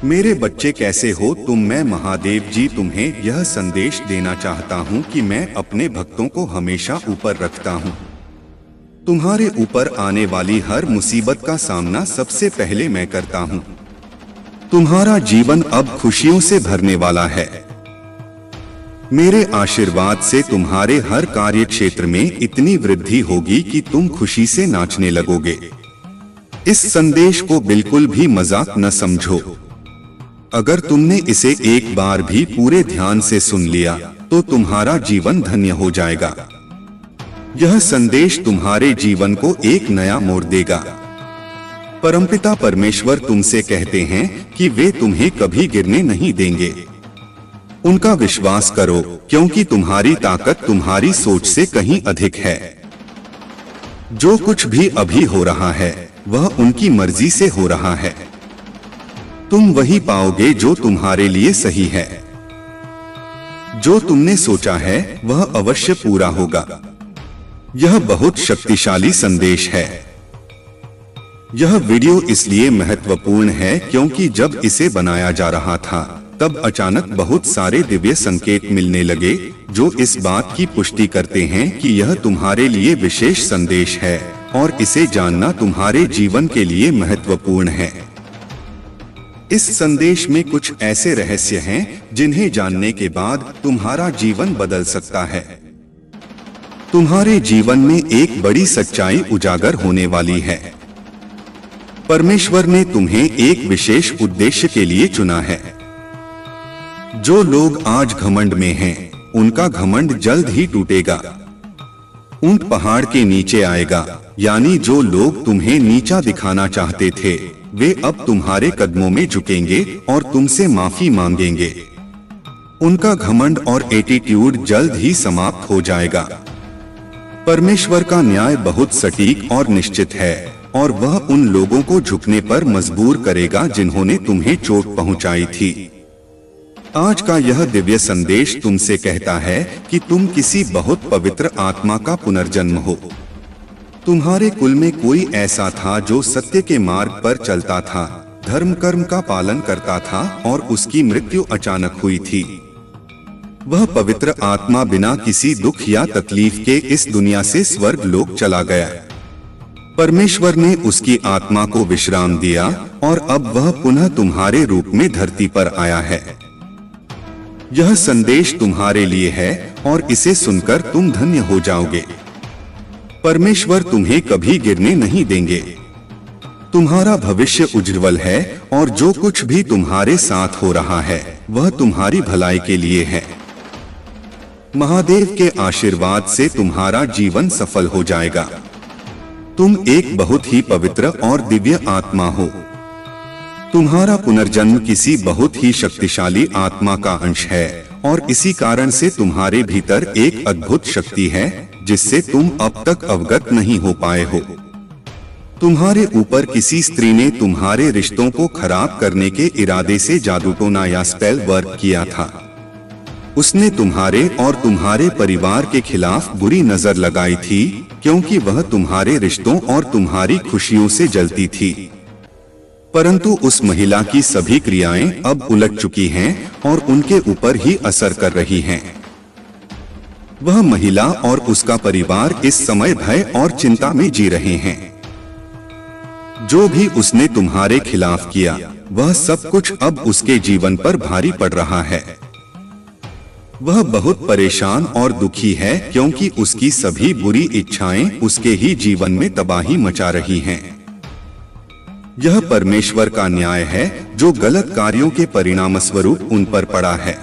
मेरे बच्चे कैसे हो तुम। मैं महादेव जी तुम्हें यह संदेश देना चाहता हूँ कि मैं अपने भक्तों को हमेशा ऊपर रखता हूँ। तुम्हारे ऊपर आने वाली हर मुसीबत का सामना सबसे पहले मैं करता हूँ। तुम्हारा जीवन अब खुशियों से भरने वाला है। मेरे आशीर्वाद से तुम्हारे हर कार्य क्षेत्र में इतनी वृद्धि होगी कि तुम खुशी से नाचने लगोगे। इस संदेश को बिल्कुल भी मजाक न समझो। अगर तुमने इसे एक बार भी पूरे ध्यान से सुन लिया तो तुम्हारा जीवन धन्य हो जाएगा। यह संदेश तुम्हारे जीवन को एक नया मोड़ देगा। परमपिता परमेश्वर तुमसे कहते हैं कि वे तुम्हें कभी गिरने नहीं देंगे। उनका विश्वास करो, क्योंकि तुम्हारी ताकत तुम्हारी सोच से कहीं अधिक है। जो कुछ भी अभी हो रहा है वह उनकी मर्जी से हो रहा है। तुम वही पाओगे जो तुम्हारे लिए सही है। जो तुमने सोचा है वह अवश्य पूरा होगा। यह बहुत शक्तिशाली संदेश है। यह वीडियो इसलिए महत्वपूर्ण है क्योंकि जब इसे बनाया जा रहा था तब अचानक बहुत सारे दिव्य संकेत मिलने लगे जो इस बात की पुष्टि करते हैं कि यह तुम्हारे लिए विशेष संदेश है और इसे जानना तुम्हारे जीवन के लिए महत्वपूर्ण है। इस संदेश में कुछ ऐसे रहस्य हैं जिन्हें जानने के बाद तुम्हारा जीवन बदल सकता है। तुम्हारे जीवन में एक बड़ी सच्चाई उजागर होने वाली है। परमेश्वर ने तुम्हें एक विशेष उद्देश्य के लिए चुना है। जो लोग आज घमंड में हैं, उनका घमंड जल्द ही टूटेगा। ऊंट पहाड़ के नीचे आएगा, यानी जो लोग तुम्हें नीचा दिखाना चाहते थे वे अब तुम्हारे कदमों में झुकेंगे और तुमसे माफी मांगेंगे। उनका घमंड और एटीट्यूड जल्द ही समाप्त हो जाएगा। परमेश्वर का न्याय बहुत सटीक और निश्चित है और वह उन लोगों को झुकने पर मजबूर करेगा जिन्होंने तुम्हें चोट पहुंचाई थी। आज का यह दिव्य संदेश तुमसे कहता है कि तुम किसी बहुत पवित्र आत्मा का पुनर्जन्म हो। तुम्हारे कुल में कोई ऐसा था जो सत्य के मार्ग पर चलता था, धर्म कर्म का पालन करता था और उसकी मृत्यु अचानक हुई थी। वह पवित्र आत्मा बिना किसी दुख या तकलीफ के इस दुनिया से स्वर्ग लोक चला गया। परमेश्वर ने उसकी आत्मा को विश्राम दिया और अब वह पुनः तुम्हारे रूप में धरती पर आया है। यह संदेश तुम्हारे लिए है और इसे सुनकर तुम धन्य हो जाओगे। परमेश्वर तुम्हें कभी गिरने नहीं देंगे। तुम्हारा भविष्य उज्ज्वल है और जो कुछ भी तुम्हारे साथ हो रहा है वह तुम्हारी भलाई के लिए है। महादेव के आशीर्वाद से तुम्हारा जीवन सफल हो जाएगा। तुम एक बहुत ही पवित्र और दिव्य आत्मा हो। तुम्हारा पुनर्जन्म किसी बहुत ही शक्तिशाली आत्मा का अंश है और इसी कारण से तुम्हारे भीतर एक अद्भुत शक्ति है जिससे तुम अब तक अवगत नहीं हो पाए हो। तुम्हारे ऊपर किसी स्त्री ने तुम्हारे रिश्तों को खराब करने के इरादे से जादूटोना या स्पेल वर्क किया था। उसने तुम्हारे और तुम्हारे परिवार के खिलाफ बुरी नजर लगाई थी क्योंकि वह तुम्हारे रिश्तों और तुम्हारी खुशियों से जलती थी। परंतु उस महिला की सभी क्रियाएं अब उलट चुकी हैं और उनके ऊपर ही असर कर रही हैं। वह महिला और उसका परिवार इस समय भय और चिंता में जी रहे हैं। जो भी उसने तुम्हारे खिलाफ किया वह सब कुछ अब उसके जीवन पर भारी पड़ रहा है। वह बहुत परेशान और दुखी है क्योंकि उसकी सभी बुरी इच्छाएं उसके ही जीवन में तबाही मचा रही हैं। यह परमेश्वर का न्याय है जो गलत कार्यों के परिणाम स्वरूप उन पर पड़ा है।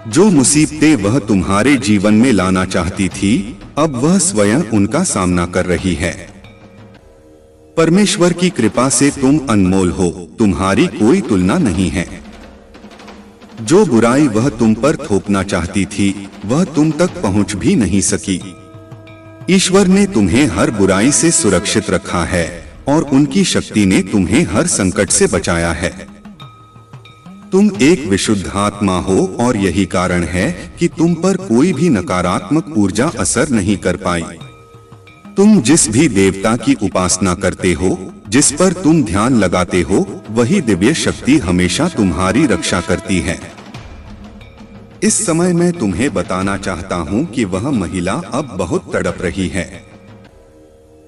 जो मुसीबतें वह तुम्हारे जीवन में लाना चाहती थी अब वह स्वयं उनका सामना कर रही है। परमेश्वर की कृपा से तुम अनमोल हो, तुम्हारी कोई तुलना नहीं है। जो बुराई वह तुम पर थोपना चाहती थी वह तुम तक पहुंच भी नहीं सकी। ईश्वर ने तुम्हें हर बुराई से सुरक्षित रखा है और उनकी शक्ति ने तुम्हें हर संकट से बचाया है। तुम एक विशुद्ध आत्मा हो और यही कारण है कि तुम पर कोई भी नकारात्मक ऊर्जा असर नहीं कर पाई। तुम जिस भी देवता की उपासना करते हो, जिस पर तुम ध्यान लगाते हो, वही दिव्य शक्ति हमेशा तुम्हारी रक्षा करती है। इस समय मैं तुम्हें बताना चाहता हूँ कि वह महिला अब बहुत तड़प रही है।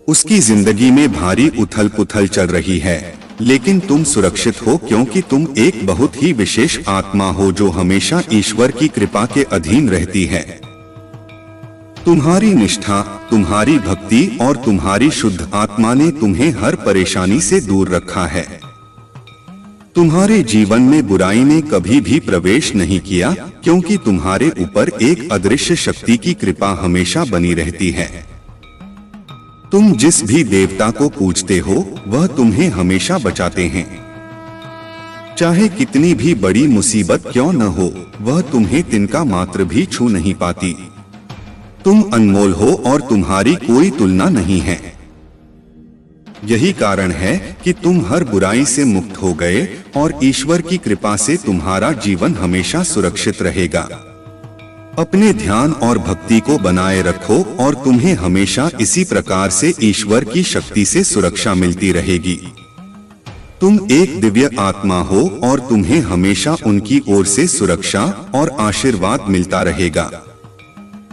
उसकी जिंदगी में भारी उथल पुथल चल रही है, लेकिन तुम सुरक्षित हो क्योंकि तुम एक बहुत ही विशेष आत्मा हो जो हमेशा ईश्वर की कृपा के अधीन रहती है। तुम्हारी निष्ठा, तुम्हारी भक्ति और तुम्हारी शुद्ध आत्मा ने तुम्हें हर परेशानी से दूर रखा है। तुम्हारे जीवन में बुराई ने कभी भी प्रवेश नहीं किया क्योंकि तुम्हारे ऊपर एक अदृश्य शक्ति की कृपा हमेशा बनी रहती है। तुम जिस भी देवता को पूजते हो वह तुम्हें हमेशा बचाते हैं। चाहे कितनी भी बड़ी मुसीबत क्यों न हो, वह तुम्हें तिनका मात्र भी छू नहीं पाती। तुम अनमोल हो और तुम्हारी कोई तुलना नहीं है। यही कारण है कि तुम हर बुराई से मुक्त हो गए और ईश्वर की कृपा से तुम्हारा जीवन हमेशा सुरक्षित रहेगा। अपने ध्यान और भक्ति को बनाए रखो और तुम्हें हमेशा इसी प्रकार से ईश्वर की शक्ति से सुरक्षा मिलती रहेगी। तुम एक दिव्य आत्मा हो और तुम्हें हमेशा उनकी ओर से सुरक्षा और आशीर्वाद मिलता रहेगा।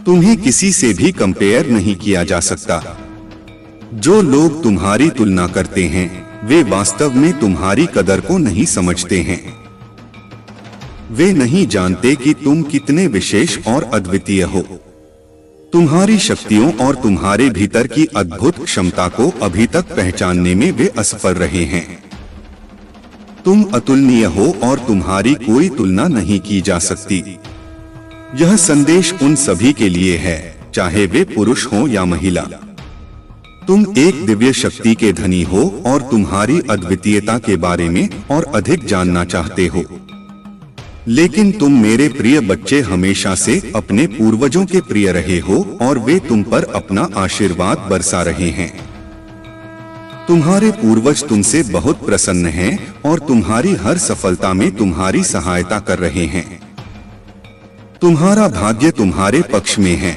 तुम्हें किसी से भी कंपेयर नहीं किया जा सकता। जो लोग तुम्हारी तुलना करते हैं वे वास्तव में तुम्हारी कदर को नहीं समझते हैं। वे नहीं जानते कि तुम कितने विशेष और अद्वितीय हो। तुम्हारी शक्तियों और तुम्हारे भीतर की अद्भुत क्षमता को अभी तक पहचानने में वे असफल रहे हैं। तुम अतुलनीय हो और तुम्हारी कोई तुलना नहीं की जा सकती। यह संदेश उन सभी के लिए है, चाहे वे पुरुष हो या महिला। तुम एक दिव्य शक्ति के धनी हो और तुम्हारी अद्वितीयता के बारे में और अधिक जानना चाहते हो। लेकिन तुम मेरे प्रिय बच्चे हमेशा से अपने पूर्वजों के प्रिय रहे हो और वे तुम पर अपना आशीर्वाद बरसा रहे हैं। तुम्हारे पूर्वज तुमसे बहुत प्रसन्न हैं और तुम्हारी हर सफलता में तुम्हारी सहायता कर रहे हैं। तुम्हारा भाग्य तुम्हारे पक्ष में है।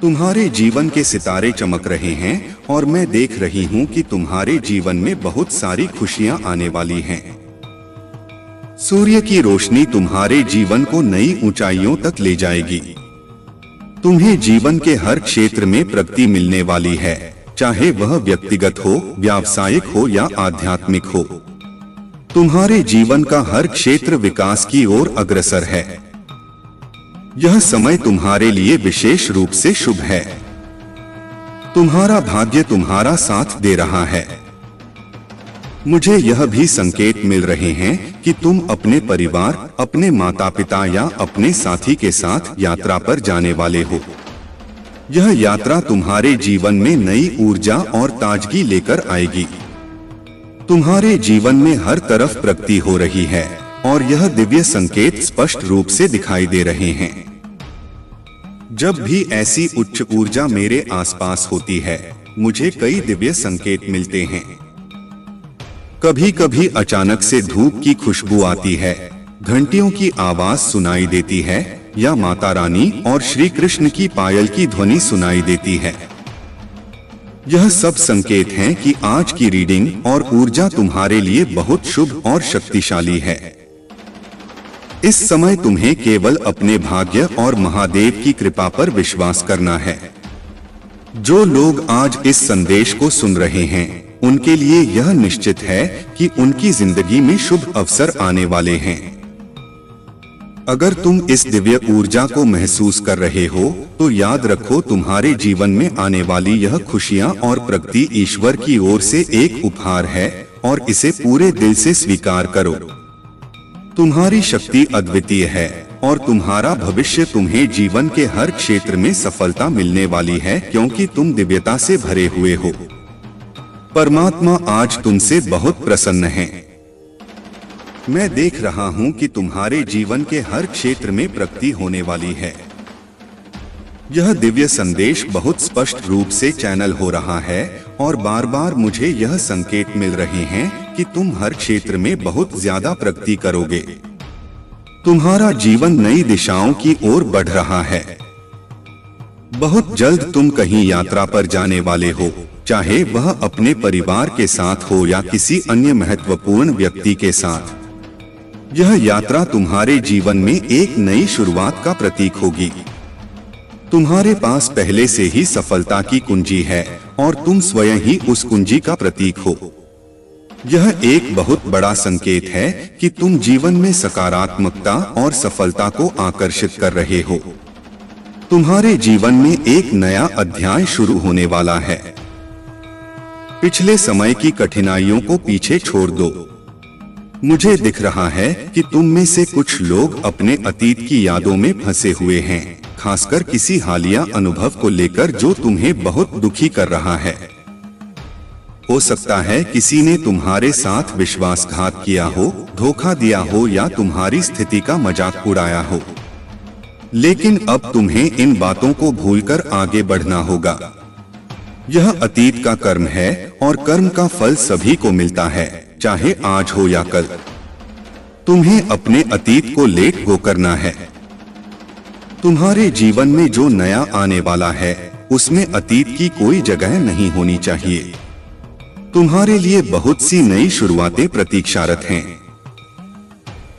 तुम्हारे जीवन के सितारे चमक रहे हैं और मैं देख रही हूँ कि तुम्हारे जीवन में बहुत सारी खुशियाँ आने वाली हैं। सूर्य की रोशनी तुम्हारे जीवन को नई ऊंचाइयों तक ले जाएगी। तुम्हें जीवन के हर क्षेत्र में प्रगति मिलने वाली है, चाहे वह व्यक्तिगत हो, व्यावसायिक हो या आध्यात्मिक हो। तुम्हारे जीवन का हर क्षेत्र विकास की ओर अग्रसर है। यह समय तुम्हारे लिए विशेष रूप से शुभ है। तुम्हारा भाग्य तुम्हारा साथ दे रहा है। मुझे यह भी संकेत मिल रहे हैं कि तुम अपने परिवार, अपने माता पिता या अपने साथी के साथ यात्रा पर जाने वाले हो। यह यात्रा तुम्हारे जीवन में नई ऊर्जा और ताजगी लेकर आएगी। तुम्हारे जीवन में हर तरफ प्रगति हो रही है और यह दिव्य संकेत स्पष्ट रूप से दिखाई दे रहे हैं। जब भी ऐसी उच्च ऊर्जा मेरे आसपास होती है, मुझे कई दिव्य संकेत मिलते हैं। कभी कभी अचानक से धूप की खुशबू आती है, घंटियों की आवाज सुनाई देती है या माता रानी और श्री कृष्ण की पायल की ध्वनि सुनाई देती है। यह सब संकेत हैं कि आज की रीडिंग और ऊर्जा तुम्हारे लिए बहुत शुभ और शक्तिशाली है। इस समय तुम्हें केवल अपने भाग्य और महादेव की कृपा पर विश्वास करना है। जो लोग आज इस संदेश को सुन रहे हैं, उनके लिए यह निश्चित है कि उनकी जिंदगी में शुभ अवसर आने वाले हैं। अगर तुम इस दिव्य ऊर्जा को महसूस कर रहे हो, तो याद रखो तुम्हारे जीवन में आने वाली यह खुशियां और प्रगति ईश्वर की ओर से एक उपहार है और इसे पूरे दिल से स्वीकार करो। तुम्हारी शक्ति अद्वितीय है और तुम्हारा भविष्य तुम्हें जीवन के हर क्षेत्र में सफलता मिलने वाली है क्योंकि तुम दिव्यता से भरे हुए हो। परमात्मा आज तुमसे बहुत प्रसन्न है। मैं देख रहा हूं कि तुम्हारे जीवन के हर क्षेत्र में प्रगति होने वाली है। यह दिव्य संदेश बहुत स्पष्ट रूप से चैनल हो रहा है और बार बार मुझे यह संकेत मिल रहे हैं कि तुम हर क्षेत्र में बहुत ज्यादा प्रगति करोगे। तुम्हारा जीवन नई दिशाओं की ओर बढ़ रहा है। बहुत जल्द तुम कहीं यात्रा पर जाने वाले हो, चाहे वह अपने परिवार के साथ हो या किसी अन्य महत्वपूर्ण व्यक्ति के साथ। यह यात्रा तुम्हारे जीवन में एक नई शुरुआत का प्रतीक होगी। तुम्हारे पास पहले से ही सफलता की कुंजी है और तुम स्वयं ही उस कुंजी का प्रतीक हो। यह एक बहुत बड़ा संकेत है कि तुम जीवन में सकारात्मकता और सफलता को आकर्षित कर रहे हो। तुम्हारे जीवन में एक नया अध्याय शुरू होने वाला है। पिछले समय की कठिनाइयों को पीछे छोड़ दो। मुझे दिख रहा है कि तुम में से कुछ लोग अपने अतीत की यादों में फंसे हुए हैं, खासकर किसी हालिया अनुभव को लेकर जो तुम्हें बहुत दुखी कर रहा है। हो सकता है किसी ने तुम्हारे साथ विश्वासघात किया हो, धोखा दिया हो या तुम्हारी स्थिति का मजाक उड़ाया हो। लेकिन अब तुम्हें इन बातों को भूलकर आगे बढ़ना होगा। यह अतीत का कर्म है और कर्म का फल सभी को मिलता है, चाहे आज हो या कल। तुम्हें अपने अतीत को लेट गो करना है। तुम्हारे जीवन में जो नया आने वाला है उसमें अतीत की कोई जगह नहीं होनी चाहिए। तुम्हारे लिए बहुत सी नई शुरुआतें प्रतीक्षारत हैं।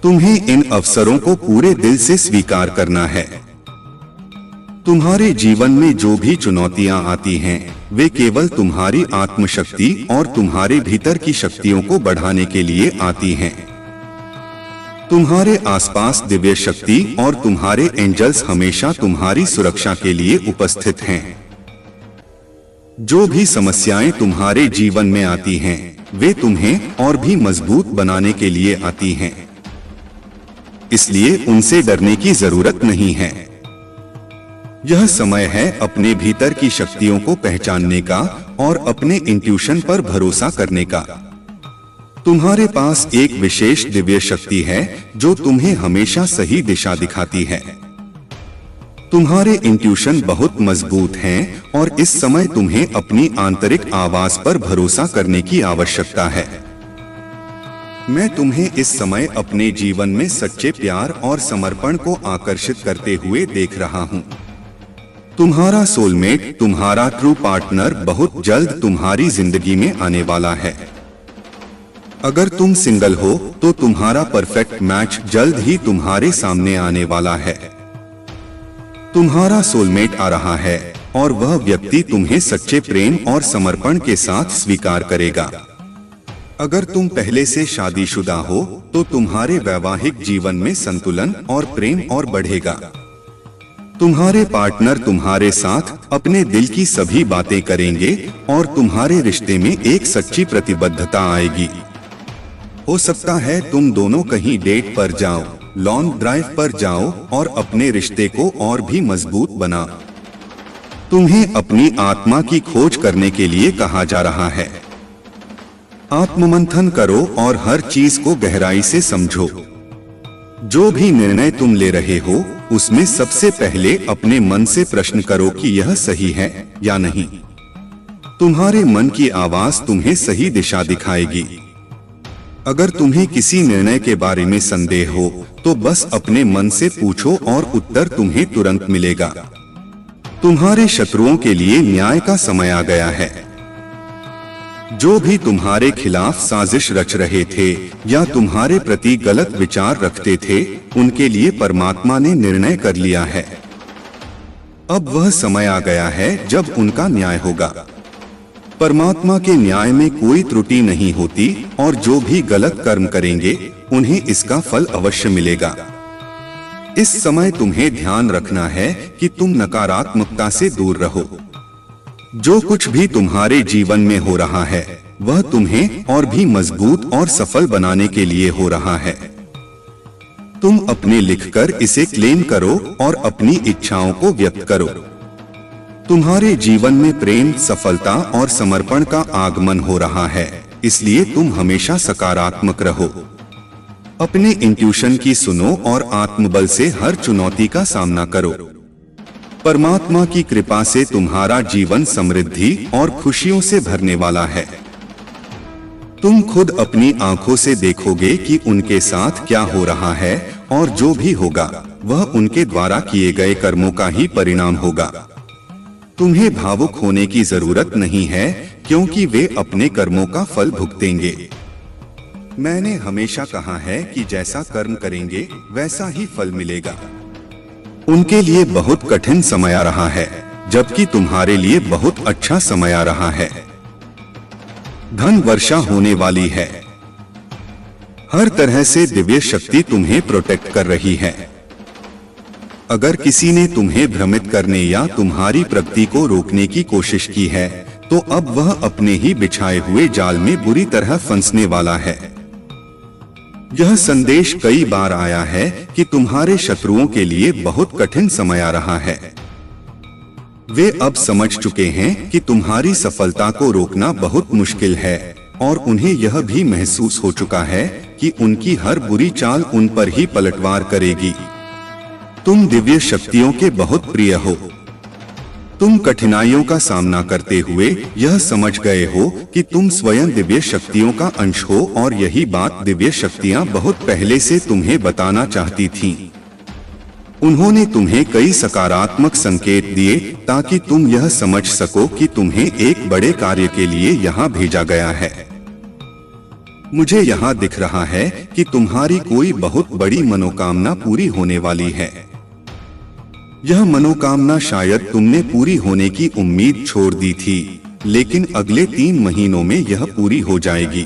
तुम्हें इन अवसरों को पूरे दिल से स्वीकार करना है। तुम्हारे जीवन में जो भी चुनौतियां आती हैं, वे केवल तुम्हारी आत्मशक्ति और तुम्हारे भीतर की शक्तियों को बढ़ाने के लिए आती हैं। तुम्हारे आसपास दिव्य शक्ति और तुम्हारे एंजल्स हमेशा तुम्हारी सुरक्षा के लिए उपस्थित हैं। जो भी समस्याएं तुम्हारे जीवन में आती हैं, वे तुम्हें और भी मजबूत बनाने के लिए आती हैं। इसलिए उनसे डरने की जरूरत नहीं है। यह समय है अपने भीतर की शक्तियों को पहचानने का और अपने इंट्यूशन पर भरोसा करने का। तुम्हारे पास एक विशेष दिव्य शक्ति है जो तुम्हें हमेशा सही दिशा दिखाती है। तुम्हारे इंट्यूशन बहुत मजबूत हैं और इस समय तुम्हें अपनी आंतरिक आवाज पर भरोसा करने की आवश्यकता है। मैं तुम्हें इस समय अपने जीवन में सच्चे प्यार और समर्पण को आकर्षित करते हुए देख रहा हूँ। तुम्हारा सोलमेट, तुम्हारा ट्रू पार्टनर बहुत जल्द तुम्हारी जिंदगी में आने वाला है। अगर तुम सिंगल हो तो तुम्हारा परफेक्ट मैच जल्द ही तुम्हारे सामने आने वाला है। तुम्हारा सोलमेट आ रहा है और वह व्यक्ति तुम्हें सच्चे प्रेम और समर्पण के साथ स्वीकार करेगा। अगर तुम पहले से शादीशुदा हो तो तुम्हारे वैवाहिक जीवन में संतुलन और प्रेम और बढ़ेगा। तुम्हारे पार्टनर तुम्हारे साथ अपने दिल की सभी बातें करेंगे और तुम्हारे रिश्ते में एक सच्ची प्रतिबद्धता आएगी। हो सकता है तुम दोनों कहीं डेट पर जाओ, लॉन्ग ड्राइव पर जाओ और अपने रिश्ते को और भी मजबूत बनाओ। तुम्हें अपनी आत्मा की खोज करने के लिए कहा जा रहा है। आत्ममंथन करो और हर चीज को गहराई से समझो। जो भी निर्णय तुम ले रहे हो उसमें सबसे पहले अपने मन से प्रश्न करो कि यह सही है या नहीं। तुम्हारे मन की आवाज तुम्हें सही दिशा दिखाएगी। अगर तुम्हें किसी निर्णय के बारे में संदेह हो तो बस अपने मन से पूछो और उत्तर तुम्हें तुरंत मिलेगा। तुम्हारे शत्रुओं के लिए न्याय का समय आ गया है। जो भी तुम्हारे खिलाफ साजिश रच रहे थे या तुम्हारे प्रति गलत विचार रखते थे, उनके लिए परमात्मा ने निर्णय कर लिया है। अब वह समय आ गया है जब उनका न्याय होगा। परमात्मा के न्याय में कोई त्रुटि नहीं होती और जो भी गलत कर्म करेंगे उन्हें इसका फल अवश्य मिलेगा। इस समय तुम्हें ध्यान रखना है कि तुम नकारात्मकता से दूर रहो। जो कुछ भी तुम्हारे जीवन में हो रहा है वह तुम्हें और भी मजबूत और सफल बनाने के लिए हो रहा है। तुम अपने लिखकर इसे क्लेम करो और अपनी इच्छाओं को व्यक्त करो। तुम्हारे जीवन में प्रेम, सफलता और समर्पण का आगमन हो रहा है, इसलिए तुम हमेशा सकारात्मक रहो। अपने इंट्यूशन की सुनो और आत्मबल से हर चुनौती का सामना करो। परमात्मा की कृपा से तुम्हारा जीवन समृद्धि और खुशियों से भरने वाला है। तुम खुद अपनी आंखों से देखोगे कि उनके साथ क्या हो रहा है और जो भी होगा वह उनके द्वारा किए गए कर्मों का ही परिणाम होगा। तुम्हें भावुक होने की जरूरत नहीं है, क्योंकि वे अपने कर्मों का फल भुगतेंगे। मैंने हमेशा कहा है कि जैसा कर्म करेंगे वैसा ही फल मिलेगा। उनके लिए बहुत कठिन समय आ रहा है, जबकि तुम्हारे लिए बहुत अच्छा समय आ रहा है। धन वर्षा होने वाली है। हर तरह से दिव्य शक्ति तुम्हें प्रोटेक्ट कर रही है। अगर किसी ने तुम्हें भ्रमित करने या तुम्हारी प्रगति को रोकने की कोशिश की है, तो अब वह अपने ही बिछाए हुए जाल में बुरी तरह फंसने वाला है। यह संदेश कई बार आया है कि तुम्हारे शत्रुओं के लिए बहुत कठिन समय आ रहा है। वे अब समझ चुके हैं कि तुम्हारी सफलता को रोकना बहुत मुश्किल है, और उन्हें यह भी महसूस हो चुका है कि उनकी हर बुरी चाल उन पर ही पलटवार करेगी। तुम दिव्य शक्तियों के बहुत प्रिय हो। तुम कठिनाइयों का सामना करते हुए यह समझ गए हो कि तुम स्वयं दिव्य शक्तियों का अंश हो, और यही बात दिव्य शक्तियां बहुत पहले से तुम्हें बताना चाहती थीं। उन्होंने तुम्हें कई सकारात्मक संकेत दिए ताकि तुम यह समझ सको कि तुम्हें एक बड़े कार्य के लिए यहाँ भेजा गया है। मुझे यहाँ दिख रहा है कि तुम्हारी कोई बहुत बड़ी मनोकामना पूरी होने वाली है। यह मनोकामना शायद तुमने पूरी होने की उम्मीद छोड़ दी थी, लेकिन अगले 3 महीनों में यह पूरी हो जाएगी।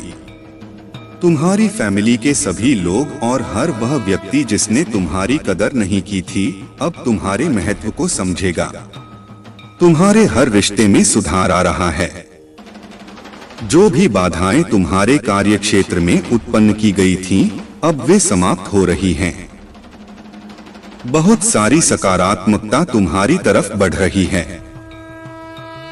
तुम्हारी फैमिली के सभी लोग और हर वह व्यक्ति जिसने तुम्हारी कदर नहीं की थी, अब तुम्हारे महत्व को समझेगा। तुम्हारे हर रिश्ते में सुधार आ रहा है। जो भी बाधाएं तुम्हारे कार्यक्षेत्र में उत्पन्न की गई थीं, अब वे समाप्त हो रही हैं। बहुत सारी सकारात्मकता तुम्हारी तरफ बढ़ रही है।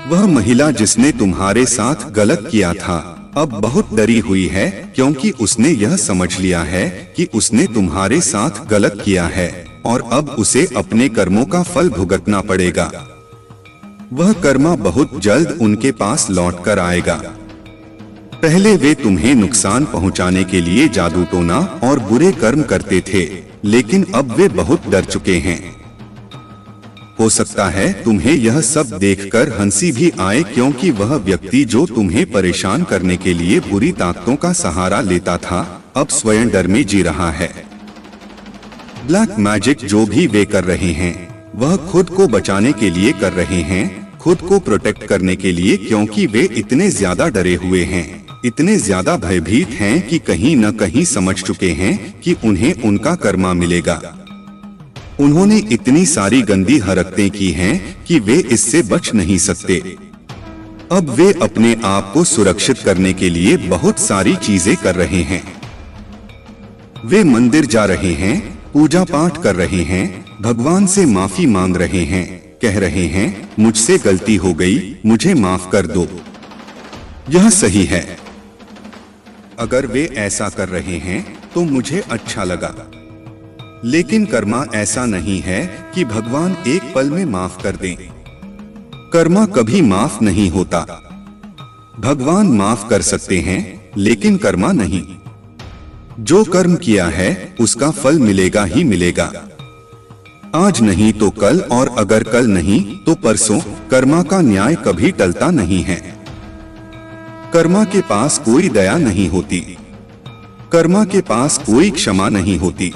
वह महिला जिसने तुम्हारे साथ गलत किया था, अब बहुत डरी हुई है, क्योंकि उसने यह समझ लिया है कि उसने तुम्हारे साथ गलत किया है, और अब उसे अपने कर्मों का फल भुगतना पड़ेगा। वह कर्मा बहुत जल्द उनके पास लौट कर आएगा। पहले वे तुम्हें नुकसान पहुंचाने के लिए जादू टोना और बुरे कर्म करते थे, लेकिन अब वे बहुत डर चुके हैं। हो सकता है तुम्हें यह सब देखकर हंसी भी आए, क्योंकि वह व्यक्ति जो तुम्हें परेशान करने के लिए बुरी ताकतों का सहारा लेता था, अब स्वयं डर में जी रहा है। ब्लैक मैजिक जो भी वे कर रहे हैं, वह खुद को बचाने के लिए कर रहे हैं, खुद को प्रोटेक्ट करने के लिए, क्योंकि वे इतने ज्यादा डरे हुए हैं, इतने ज्यादा भयभीत हैं कि कहीं न कहीं समझ चुके हैं कि उन्हें उनका कर्मा मिलेगा। उन्होंने इतनी सारी गंदी हरकतें की हैं कि वे इससे बच नहीं सकते। अब वे अपने आप को सुरक्षित करने के लिए बहुत सारी चीजें कर रहे हैं। वे मंदिर जा रहे हैं, पूजा पाठ कर रहे हैं, भगवान से माफी मांग रहे हैं, कह रहे हैं मुझसे गलती हो गई, मुझे माफ कर दो। यह सही है। अगर वे ऐसा कर रहे हैं तो मुझे अच्छा लगा। लेकिन कर्मा ऐसा नहीं है कि भगवान एक पल में माफ कर दें। कर्मा कभी माफ नहीं होता। भगवान माफ कर सकते हैं, लेकिन कर्मा नहीं। जो कर्म किया है उसका फल मिलेगा ही मिलेगा। आज नहीं तो कल, और अगर कल नहीं तो परसों। कर्मा का न्याय कभी टलता नहीं है। कर्मा के पास कोई दया नहीं होती। कर्मा के पास कोई क्षमा नहीं होती।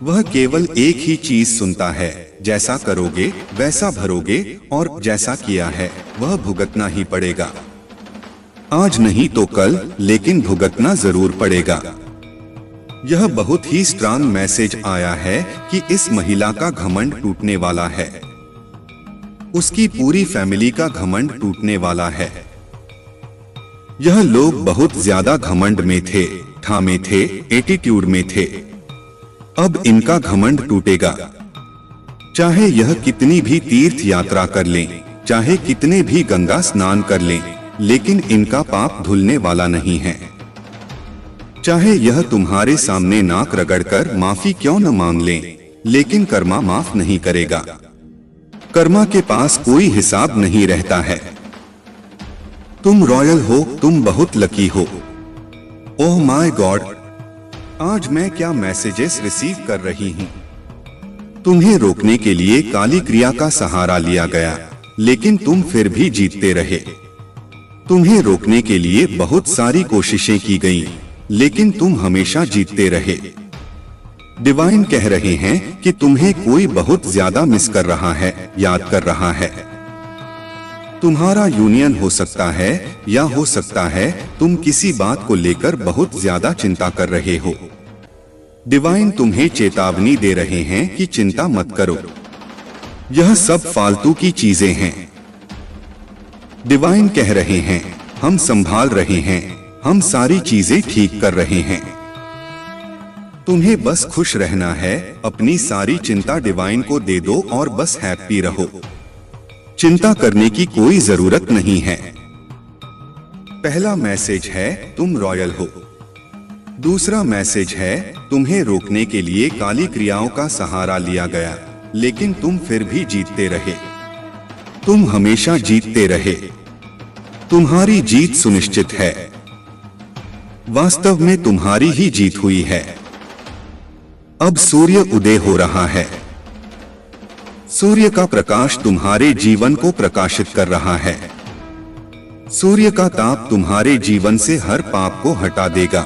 वह केवल एक ही चीज सुनता है, जैसा करोगे वैसा भरोगे, और जैसा किया है वह भुगतना ही पड़ेगा। आज नहीं तो कल, लेकिन भुगतना जरूर पड़ेगा। यह बहुत ही स्ट्रांग मैसेज आया है कि इस महिला का घमंड टूटने वाला है। उसकी पूरी फैमिली का घमंड टूटने वाला है। यह लोग बहुत ज्यादा घमंड में थे, ठामे थे, एटीट्यूड में थे। अब इनका घमंड टूटेगा। चाहे यह कितनी भी तीर्थ यात्रा कर लें, चाहे कितने भी गंगा स्नान कर लें, लेकिन इनका पाप धुलने वाला नहीं है। चाहे यह तुम्हारे सामने नाक रगड़कर माफी क्यों न मांग लें, लेकिन कर्मा माफ नहीं करेगा। कर्मा के पास कोई हिसाब नहीं रहता है। तुम रॉयल हो, तुम बहुत लकी हो। ओह माय गॉड, आज मैं क्या मैसेजेस रिसीव कर रही हूँ। तुम्हें रोकने के लिए काली क्रिया का सहारा लिया गया, लेकिन तुम फिर भी जीतते रहे। तुम्हें रोकने के लिए बहुत सारी कोशिशें की गईं, लेकिन तुम हमेशा जीतते रहे। डिवाइन कह रहे हैं कि तुम्हें कोई बहुत ज्यादा मिस कर रहा है, याद कर रहा है। तुम्हारा यूनियन हो सकता है, या हो सकता है तुम किसी बात को लेकर बहुत ज्यादा चिंता कर रहे हो। डिवाइन तुम्हें चेतावनी दे रहे हैं कि चिंता मत करो, यह सब फालतू की चीजें हैं। डिवाइन कह रहे हैं, हम संभाल रहे हैं, हम सारी चीजें ठीक कर रहे हैं। तुम्हें बस खुश रहना है, अपनी सारी चिंता डिवाइन को दे दो और बस हैप्पी रहो। चिंता करने की कोई जरूरत नहीं है। पहला मैसेज है, तुम रॉयल हो। दूसरा मैसेज है, तुम्हें रोकने के लिए काली क्रियाओं का सहारा लिया गया, लेकिन तुम फिर भी जीतते रहे। तुम हमेशा जीतते रहे। तुम्हारी जीत सुनिश्चित है। वास्तव में तुम्हारी ही जीत हुई है। अब सूर्य उदय हो रहा है। सूर्य का प्रकाश तुम्हारे जीवन को प्रकाशित कर रहा है। सूर्य का ताप तुम्हारे जीवन से हर पाप को हटा देगा।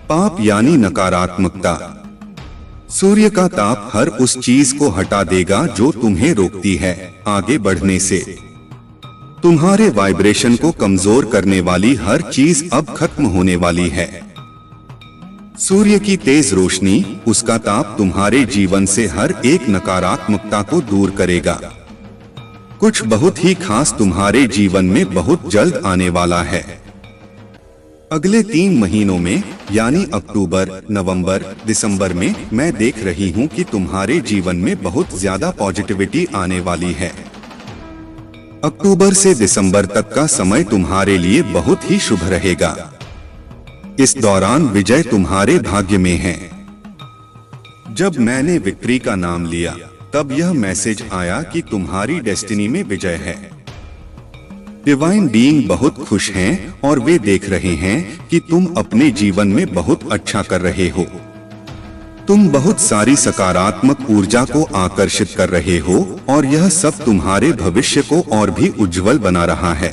पाप यानी नकारात्मकता। सूर्य का ताप हर उस चीज को हटा देगा जो तुम्हें रोकती है आगे बढ़ने से। तुम्हारे वाइब्रेशन को कमजोर करने वाली हर चीज अब खत्म होने वाली है। सूर्य की तेज रोशनी, उसका ताप तुम्हारे जीवन से हर एक नकारात्मकता को दूर करेगा। कुछ बहुत ही खास तुम्हारे जीवन में बहुत जल्द आने वाला है। अगले 3 महीनों में यानी अक्टूबर, नवंबर, दिसंबर में मैं देख रही हूँ कि तुम्हारे जीवन में बहुत ज्यादा पॉजिटिविटी आने वाली है। अक्टूबर से दिसंबर तक का समय तुम्हारे लिए बहुत ही शुभ रहेगा। इस दौरान विजय तुम्हारे भाग्य में है। जब मैंने विक्ट्री का नाम लिया, तब यह मैसेज आया कि तुम्हारी डेस्टिनी में विजय है। डिवाइन बीइंग बहुत खुश हैं और वे देख रहे हैं कि तुम अपने जीवन में बहुत अच्छा कर रहे हो। तुम बहुत सारी सकारात्मक ऊर्जा को आकर्षित कर रहे हो और यह सब तुम्हारे भविष्य को और भी उज्जवल बना रहा है।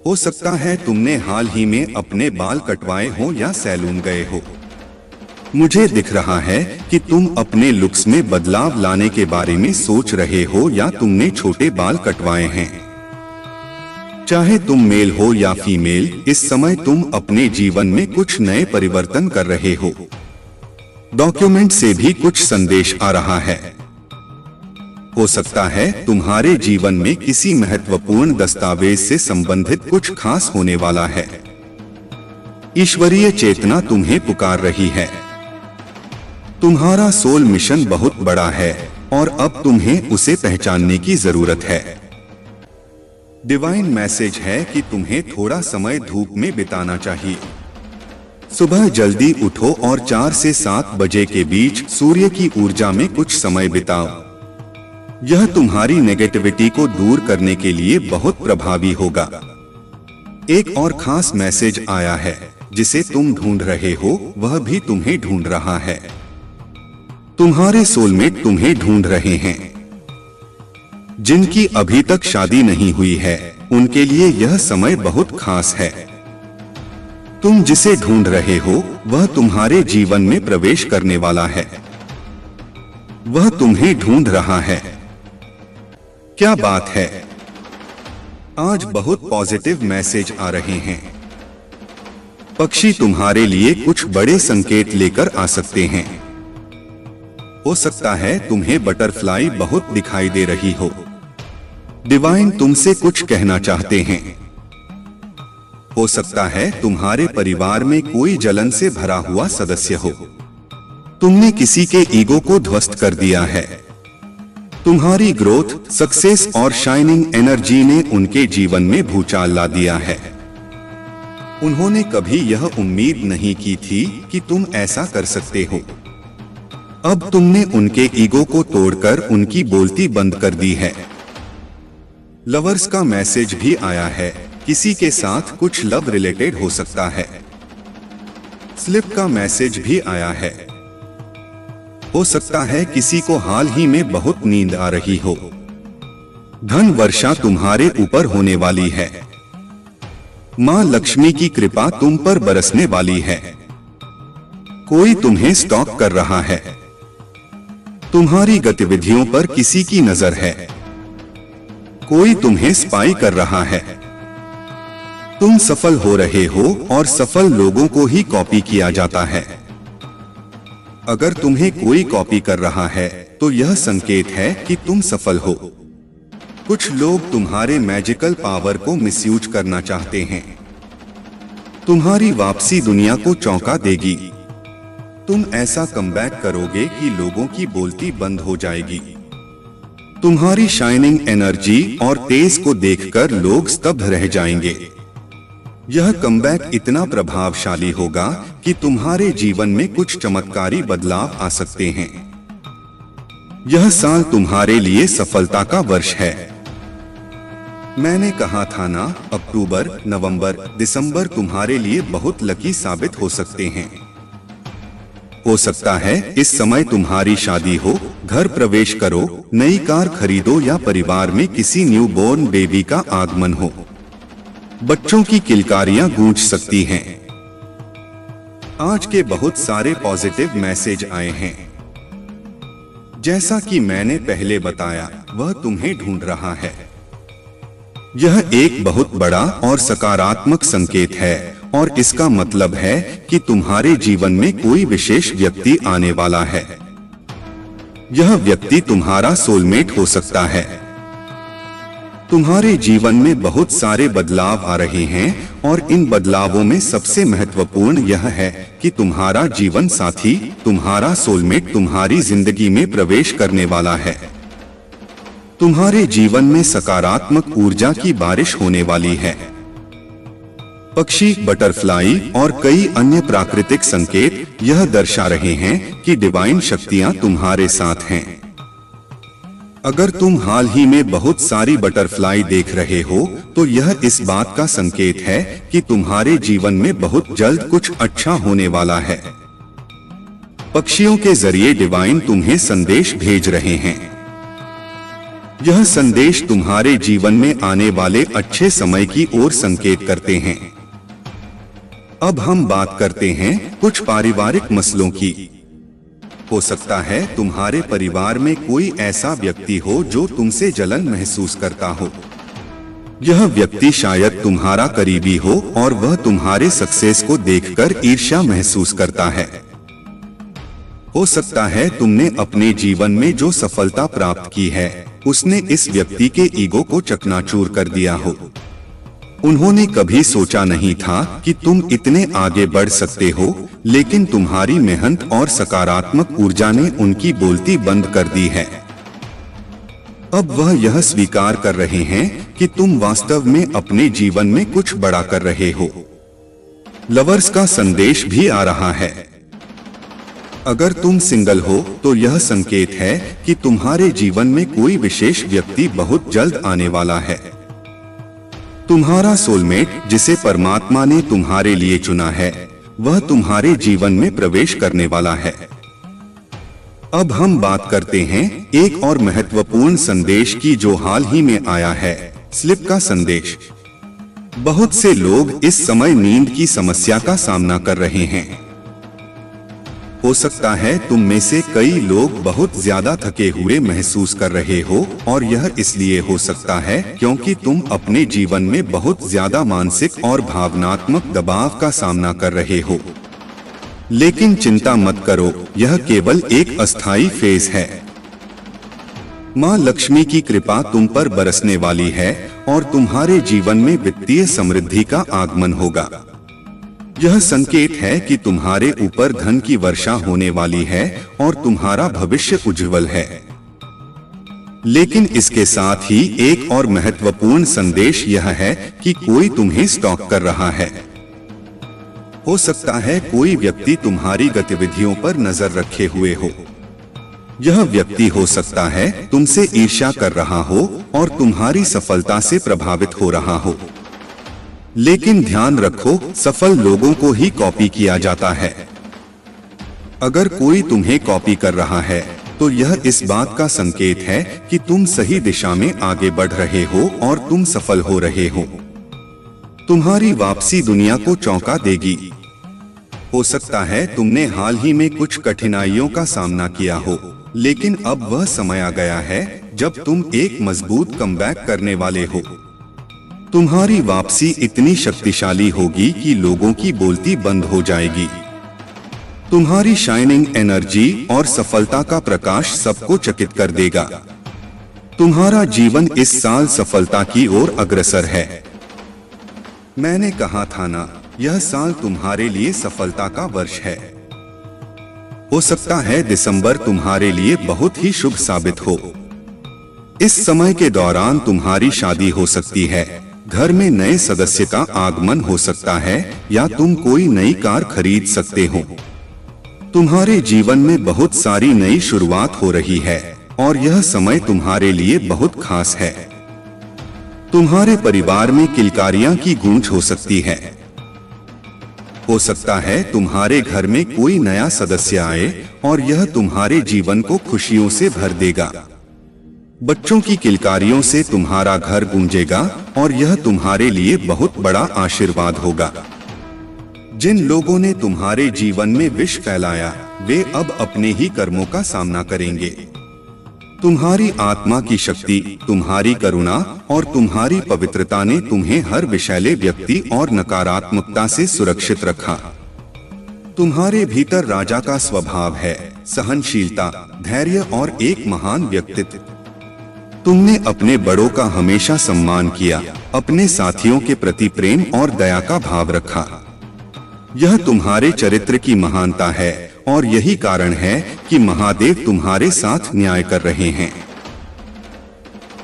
हो सकता है तुमने हाल ही में अपने बाल कटवाए हो या सैलून गए हो। मुझे दिख रहा है कि तुम अपने लुक्स में बदलाव लाने के बारे में सोच रहे हो या तुमने छोटे बाल कटवाए हैं। चाहे तुम मेल हो या फीमेल, इस समय तुम अपने जीवन में कुछ नए परिवर्तन कर रहे हो। डॉक्यूमेंट से भी कुछ संदेश आ रहा है। हो सकता है तुम्हारे जीवन में किसी महत्वपूर्ण दस्तावेज से संबंधित कुछ खास होने वाला है। ईश्वरीय चेतना तुम्हें पुकार रही है। तुम्हारा सोल मिशन बहुत बड़ा है और अब तुम्हें उसे पहचानने की जरूरत है। डिवाइन मैसेज है कि तुम्हें थोड़ा समय धूप में बिताना चाहिए। सुबह जल्दी उठो और 4 से 7 बजे के बीच सूर्य की ऊर्जा में कुछ समय बिताओ। यह तुम्हारी नेगेटिविटी को दूर करने के लिए बहुत प्रभावी होगा। एक और खास मैसेज आया है, जिसे तुम ढूंढ रहे हो वह भी तुम्हें ढूंढ रहा है। तुम्हारे सोलमेट तुम्हें ढूंढ रहे हैं। जिनकी अभी तक शादी नहीं हुई है, उनके लिए यह समय बहुत खास है। तुम जिसे ढूंढ रहे हो वह तुम्हारे जीवन में प्रवेश करने वाला है। वह तुम्हें ढूंढ रहा है। क्या बात है! आज बहुत पॉजिटिव मैसेज आ रहे हैं। पक्षी तुम्हारे लिए कुछ बड़े संकेत लेकर आ सकते हैं। हो सकता है तुम्हें बटरफ्लाई बहुत दिखाई दे रही हो। डिवाइन तुमसे कुछ कहना चाहते हैं। हो सकता है तुम्हारे परिवार में कोई जलन से भरा हुआ सदस्य हो। तुमने किसी के ईगो को ध्वस्त कर दिया है। तुम्हारी ग्रोथ, सक्सेस और शाइनिंग एनर्जी ने उनके जीवन में भूचाल ला दिया है। उन्होंने कभी यह उम्मीद नहीं की थी कि तुम ऐसा कर सकते हो। अब तुमने उनके ईगो को तोड़कर उनकी बोलती बंद कर दी है। लवर्स का मैसेज भी आया है। किसी के साथ कुछ लव रिलेटेड हो सकता है। स्लिप का मैसेज भी आया है। हो सकता है किसी को हाल ही में बहुत नींद आ रही हो। धन वर्षा तुम्हारे ऊपर होने वाली है। माँ लक्ष्मी की कृपा तुम पर बरसने वाली है। कोई तुम्हें स्टॉक कर रहा है। तुम्हारी गतिविधियों पर किसी की नजर है। कोई तुम्हें स्पाई कर रहा है। तुम सफल हो रहे हो और सफल लोगों को ही कॉपी किया जाता है। अगर तुम्हें कोई कॉपी कर रहा है तो यह संकेत है कि तुम सफल हो। कुछ लोग तुम्हारे मैजिकल पावर को मिसयूज करना चाहते हैं। तुम्हारी वापसी दुनिया को चौंका देगी। तुम ऐसा कमबैक करोगे कि लोगों की बोलती बंद हो जाएगी। तुम्हारी शाइनिंग एनर्जी और तेज को देखकर लोग स्तब्ध रह जाएंगे। यह कमबैक इतना प्रभावशाली होगा कि तुम्हारे जीवन में कुछ चमत्कारी बदलाव आ सकते हैं। यह साल तुम्हारे लिए सफलता का वर्ष है। मैंने कहा था ना, अक्टूबर, नवंबर, दिसंबर तुम्हारे लिए बहुत लकी साबित हो सकते हैं। हो सकता है इस समय तुम्हारी शादी हो, घर प्रवेश करो, नई कार खरीदो या परिवार में किसी न्यूबॉर्न बेबी का आगमन हो। बच्चों की किलकारियां गूंज सकती हैं। आज के बहुत सारे पॉजिटिव मैसेज आए हैं। जैसा कि मैंने पहले बताया, वह तुम्हें ढूंढ रहा है। यह एक बहुत बड़ा और सकारात्मक संकेत है और इसका मतलब है कि तुम्हारे जीवन में कोई विशेष व्यक्ति आने वाला है। यह व्यक्ति तुम्हारा सोलमेट हो सकता है। तुम्हारे जीवन में बहुत सारे बदलाव आ रहे हैं और इन बदलावों में सबसे महत्वपूर्ण यह है कि तुम्हारा जीवन साथी, तुम्हारा सोलमेट तुम्हारी जिंदगी में प्रवेश करने वाला है। तुम्हारे जीवन में सकारात्मक ऊर्जा की बारिश होने वाली है। पक्षी, बटरफ्लाई और कई अन्य प्राकृतिक संकेत यह दर्शा रहे हैं कि डिवाइन शक्तियां तुम्हारे साथ हैं। अगर तुम हाल ही में बहुत सारी बटरफ्लाई देख रहे हो तो यह इस बात का संकेत है कि तुम्हारे जीवन में बहुत जल्द कुछ अच्छा होने वाला है। पक्षियों के जरिए डिवाइन तुम्हें संदेश भेज रहे हैं। यह संदेश तुम्हारे जीवन में आने वाले अच्छे समय की ओर संकेत करते हैं। अब हम बात करते हैं कुछ पारिवारिक मसलों की। हो सकता है तुम्हारे परिवार में कोई ऐसा व्यक्ति हो जो तुमसे जलन महसूस करता हो। यह व्यक्ति शायद तुम्हारा करीबी हो और वह तुम्हारे सक्सेस को देखकर ईर्ष्या महसूस करता है। हो सकता है तुमने अपने जीवन में जो सफलता प्राप्त की है उसने इस व्यक्ति के ईगो को चकनाचूर कर दिया हो। उन्होंने कभी सोचा नहीं था कि तुम इतने आगे बढ़ सकते हो, लेकिन तुम्हारी मेहनत और सकारात्मक ऊर्जा ने उनकी बोलती बंद कर दी है। अब वह यह स्वीकार कर रहे हैं कि तुम वास्तव में अपने जीवन में कुछ बड़ा कर रहे हो। लवर्स का संदेश भी आ रहा है। अगर तुम सिंगल हो तो यह संकेत है कि तुम्हारे जीवन में कोई विशेष व्यक्ति बहुत जल्द आने वाला है। तुम्हारा सोलमेट, जिसे परमात्मा ने तुम्हारे लिए चुना है, वह तुम्हारे जीवन में प्रवेश करने वाला है। अब हम बात करते हैं एक और महत्वपूर्ण संदेश की जो हाल ही में आया है, स्लिप का संदेश। बहुत से लोग इस समय नींद की समस्या का सामना कर रहे हैं। हो सकता है तुम में से कई लोग बहुत ज्यादा थके हुए महसूस कर रहे हो और यह इसलिए हो सकता है क्योंकि तुम अपने जीवन में बहुत ज्यादा मानसिक और भावनात्मक दबाव का सामना कर रहे हो। लेकिन चिंता मत करो, यह केवल एक अस्थायी फेज है। माँ लक्ष्मी की कृपा तुम पर बरसने वाली है और तुम्हारे जीवन में वित्तीय समृद्धि का आगमन होगा। यह संकेत है कि तुम्हारे ऊपर धन की वर्षा होने वाली है और तुम्हारा भविष्य उज्जवल है। लेकिन इसके साथ ही एक और महत्वपूर्ण संदेश यह है कि कोई तुम्हें स्टॉक कर रहा है। हो सकता है कोई व्यक्ति तुम्हारी गतिविधियों पर नजर रखे हुए हो। यह व्यक्ति हो सकता है तुमसे ईर्ष्या कर रहा हो और तुम्हारी सफलता से प्रभावित हो रहा हो। लेकिन ध्यान रखो, सफल लोगों को ही कॉपी किया जाता है। अगर कोई तुम्हें कॉपी कर रहा है तो यह इस बात का संकेत है कि तुम सही दिशा में आगे बढ़ रहे हो और तुम सफल हो रहे हो। तुम्हारी वापसी दुनिया को चौंका देगी। हो सकता है तुमने हाल ही में कुछ कठिनाइयों का सामना किया हो, लेकिन अब वह समय आ गया है जब तुम एक मजबूत कमबैक करने वाले हो। तुम्हारी वापसी इतनी शक्तिशाली होगी कि लोगों की बोलती बंद हो जाएगी। तुम्हारी शाइनिंग एनर्जी और सफलता का प्रकाश सबको चकित कर देगा। तुम्हारा जीवन इस साल सफलता की ओर अग्रसर है। मैंने कहा था ना, यह साल तुम्हारे लिए सफलता का वर्ष है। हो सकता है दिसंबर तुम्हारे लिए बहुत ही शुभ साबित हो। इस समय के दौरान तुम्हारी शादी हो सकती है, घर में नए सदस्य का आगमन हो सकता है या तुम कोई नई कार खरीद सकते हो। तुम्हारे जीवन में बहुत सारी नई शुरुआत हो रही है और यह समय तुम्हारे लिए बहुत खास है। तुम्हारे परिवार में किलकारियां की गूंज हो सकती है। हो सकता है तुम्हारे घर में कोई नया सदस्य आए और यह तुम्हारे जीवन को खुशियों से भर देगा। बच्चों की किलकारियों से तुम्हारा घर गूंजेगा और यह तुम्हारे लिए बहुत बड़ा आशीर्वाद होगा। जिन लोगों ने तुम्हारे जीवन में विष फैलाया, वे अब अपने ही कर्मों का सामना करेंगे। तुम्हारी आत्मा की शक्ति, तुम्हारी करुणा और तुम्हारी पवित्रता ने तुम्हें हर विषैले व्यक्ति और नकारात्मकता से सुरक्षित रखा। तुम्हारे भीतर राजा का स्वभाव है, सहनशीलता, धैर्य और एक महान व्यक्तित्व। तुमने अपने बड़ों का हमेशा सम्मान किया, अपने साथियों के प्रति प्रेम और दया का भाव रखा। यह तुम्हारे चरित्र की महानता है और यही कारण है कि महादेव तुम्हारे साथ न्याय कर रहे हैं।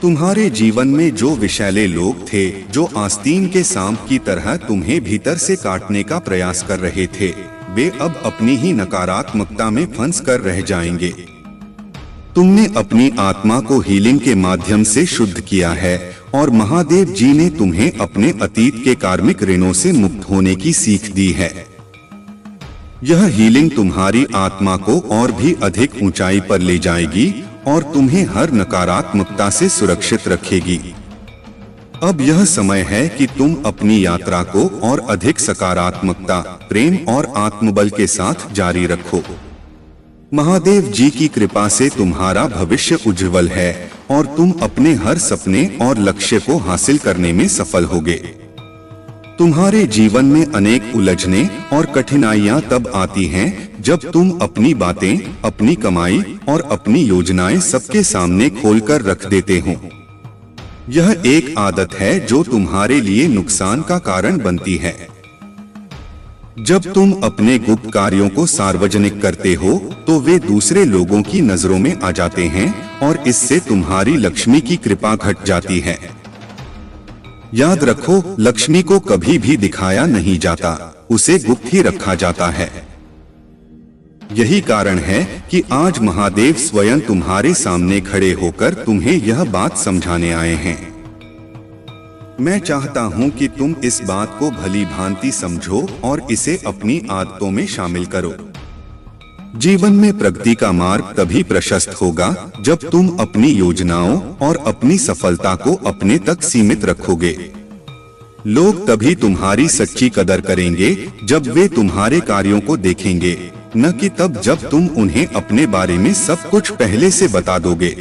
तुम्हारे जीवन में जो विषैले लोग थे, जो आस्तीन के सांप की तरह तुम्हें भीतर से काटने का प्रयास कर रहे थे, वे अब अपनी ही नकारात्मकता में फंस कर रह जाएंगे। तुमने अपनी आत्मा को हीलिंग के माध्यम से शुद्ध किया है और महादेव जी ने तुम्हें अपने अतीत के कार्मिक ऋणों से मुक्त होने की सीख दी है। यह हीलिंग तुम्हारी आत्मा को और भी अधिक ऊंचाई पर ले जाएगी और तुम्हें हर नकारात्मकता से सुरक्षित रखेगी। अब यह समय है कि तुम अपनी यात्रा को और अधिक सकारात्मकता, प्रेम और आत्मबल के साथ जारी रखो। महादेव जी की कृपा से तुम्हारा भविष्य उज्जवल है और तुम अपने हर सपने और लक्ष्य को हासिल करने में सफल होगे। तुम्हारे जीवन में अनेक उलझने और कठिनाइयां तब आती हैं जब तुम अपनी बातें, अपनी कमाई और अपनी योजनाएं सबके सामने खोलकर रख देते हो। यह एक आदत है जो तुम्हारे लिए नुकसान का कारण बनती है। जब तुम अपने गुप्त कार्यों को सार्वजनिक करते हो तो वे दूसरे लोगों की नजरों में आ जाते हैं और इससे तुम्हारी लक्ष्मी की कृपा घट जाती है। याद रखो, लक्ष्मी को कभी भी दिखाया नहीं जाता, उसे गुप्त ही रखा जाता है। यही कारण है कि आज महादेव स्वयं तुम्हारे सामने खड़े होकर तुम्हें यह बात समझाने आए हैं। मैं चाहता हूं कि तुम इस बात को भली भांति समझो और इसे अपनी आदतों में शामिल करो। जीवन में प्रगति का मार्ग तभी प्रशस्त होगा जब तुम अपनी योजनाओं और अपनी सफलता को अपने तक सीमित रखोगे। लोग तभी तुम्हारी सच्ची कदर करेंगे जब वे तुम्हारे कार्यों को देखेंगे, न कि तब जब तुम उन्हें अपने बारे में सब कुछ पहले से बता दोगे।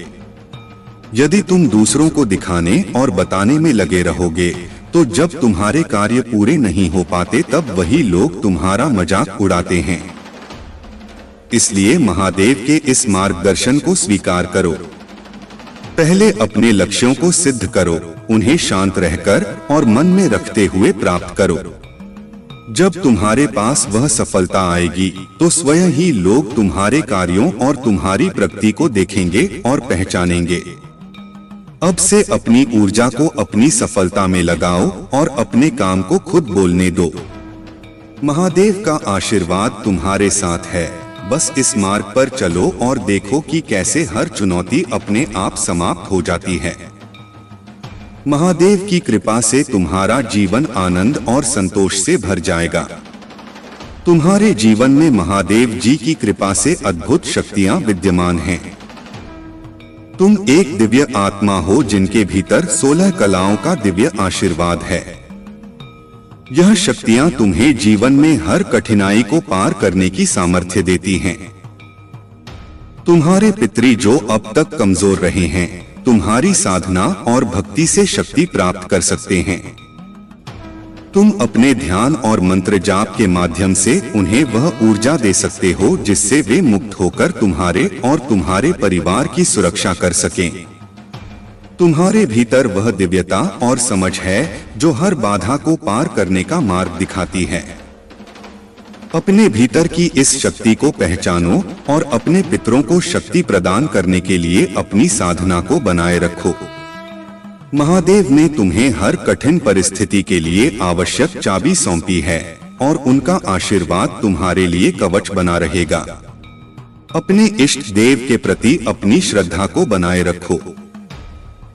यदि तुम दूसरों को दिखाने और बताने में लगे रहोगे तो जब तुम्हारे कार्य पूरे नहीं हो पाते तब वही लोग तुम्हारा मजाक उड़ाते हैं। इसलिए महादेव के इस मार्गदर्शन को स्वीकार करो। पहले अपने लक्ष्यों को सिद्ध करो, उन्हें शांत रहकर और मन में रखते हुए प्राप्त करो। जब तुम्हारे पास वह सफलता आएगी तो स्वयं ही लोग तुम्हारे कार्यों और तुम्हारी प्रगति को देखेंगे और पहचानेंगे। अब से अपनी ऊर्जा को अपनी सफलता में लगाओ और अपने काम को खुद बोलने दो। महादेव का आशीर्वाद तुम्हारे साथ है। बस इस मार्ग पर चलो और देखो कि कैसे हर चुनौती अपने आप समाप्त हो जाती है। महादेव की कृपा से तुम्हारा जीवन आनंद और संतोष से भर जाएगा। तुम्हारे जीवन में महादेव जी की कृपा से अद्भुत शक्तियां विद्यमान हैं। तुम एक दिव्य आत्मा हो जिनके भीतर 16 कलाओं का दिव्य आशीर्वाद है। यह शक्तियां तुम्हें जीवन में हर कठिनाई को पार करने की सामर्थ्य देती हैं। तुम्हारे पितरी जो अब तक कमजोर रहे हैं, तुम्हारी साधना और भक्ति से शक्ति प्राप्त कर सकते हैं। तुम अपने ध्यान और मंत्र जाप के माध्यम से उन्हें वह ऊर्जा दे सकते हो जिससे वे मुक्त होकर तुम्हारे और तुम्हारे परिवार की सुरक्षा कर सकें। तुम्हारे भीतर वह दिव्यता और समझ है जो हर बाधा को पार करने का मार्ग दिखाती है। अपने भीतर की इस शक्ति को पहचानो और अपने पितरों को शक्ति प्रदान करने के लिए अपनी साधना को बनाए रखो। महादेव ने तुम्हें हर कठिन परिस्थिति के लिए आवश्यक चाबी सौंपी है और उनका आशीर्वाद तुम्हारे लिए कवच बना रहेगा। अपने इष्ट देव के प्रति अपनी श्रद्धा को बनाए रखो।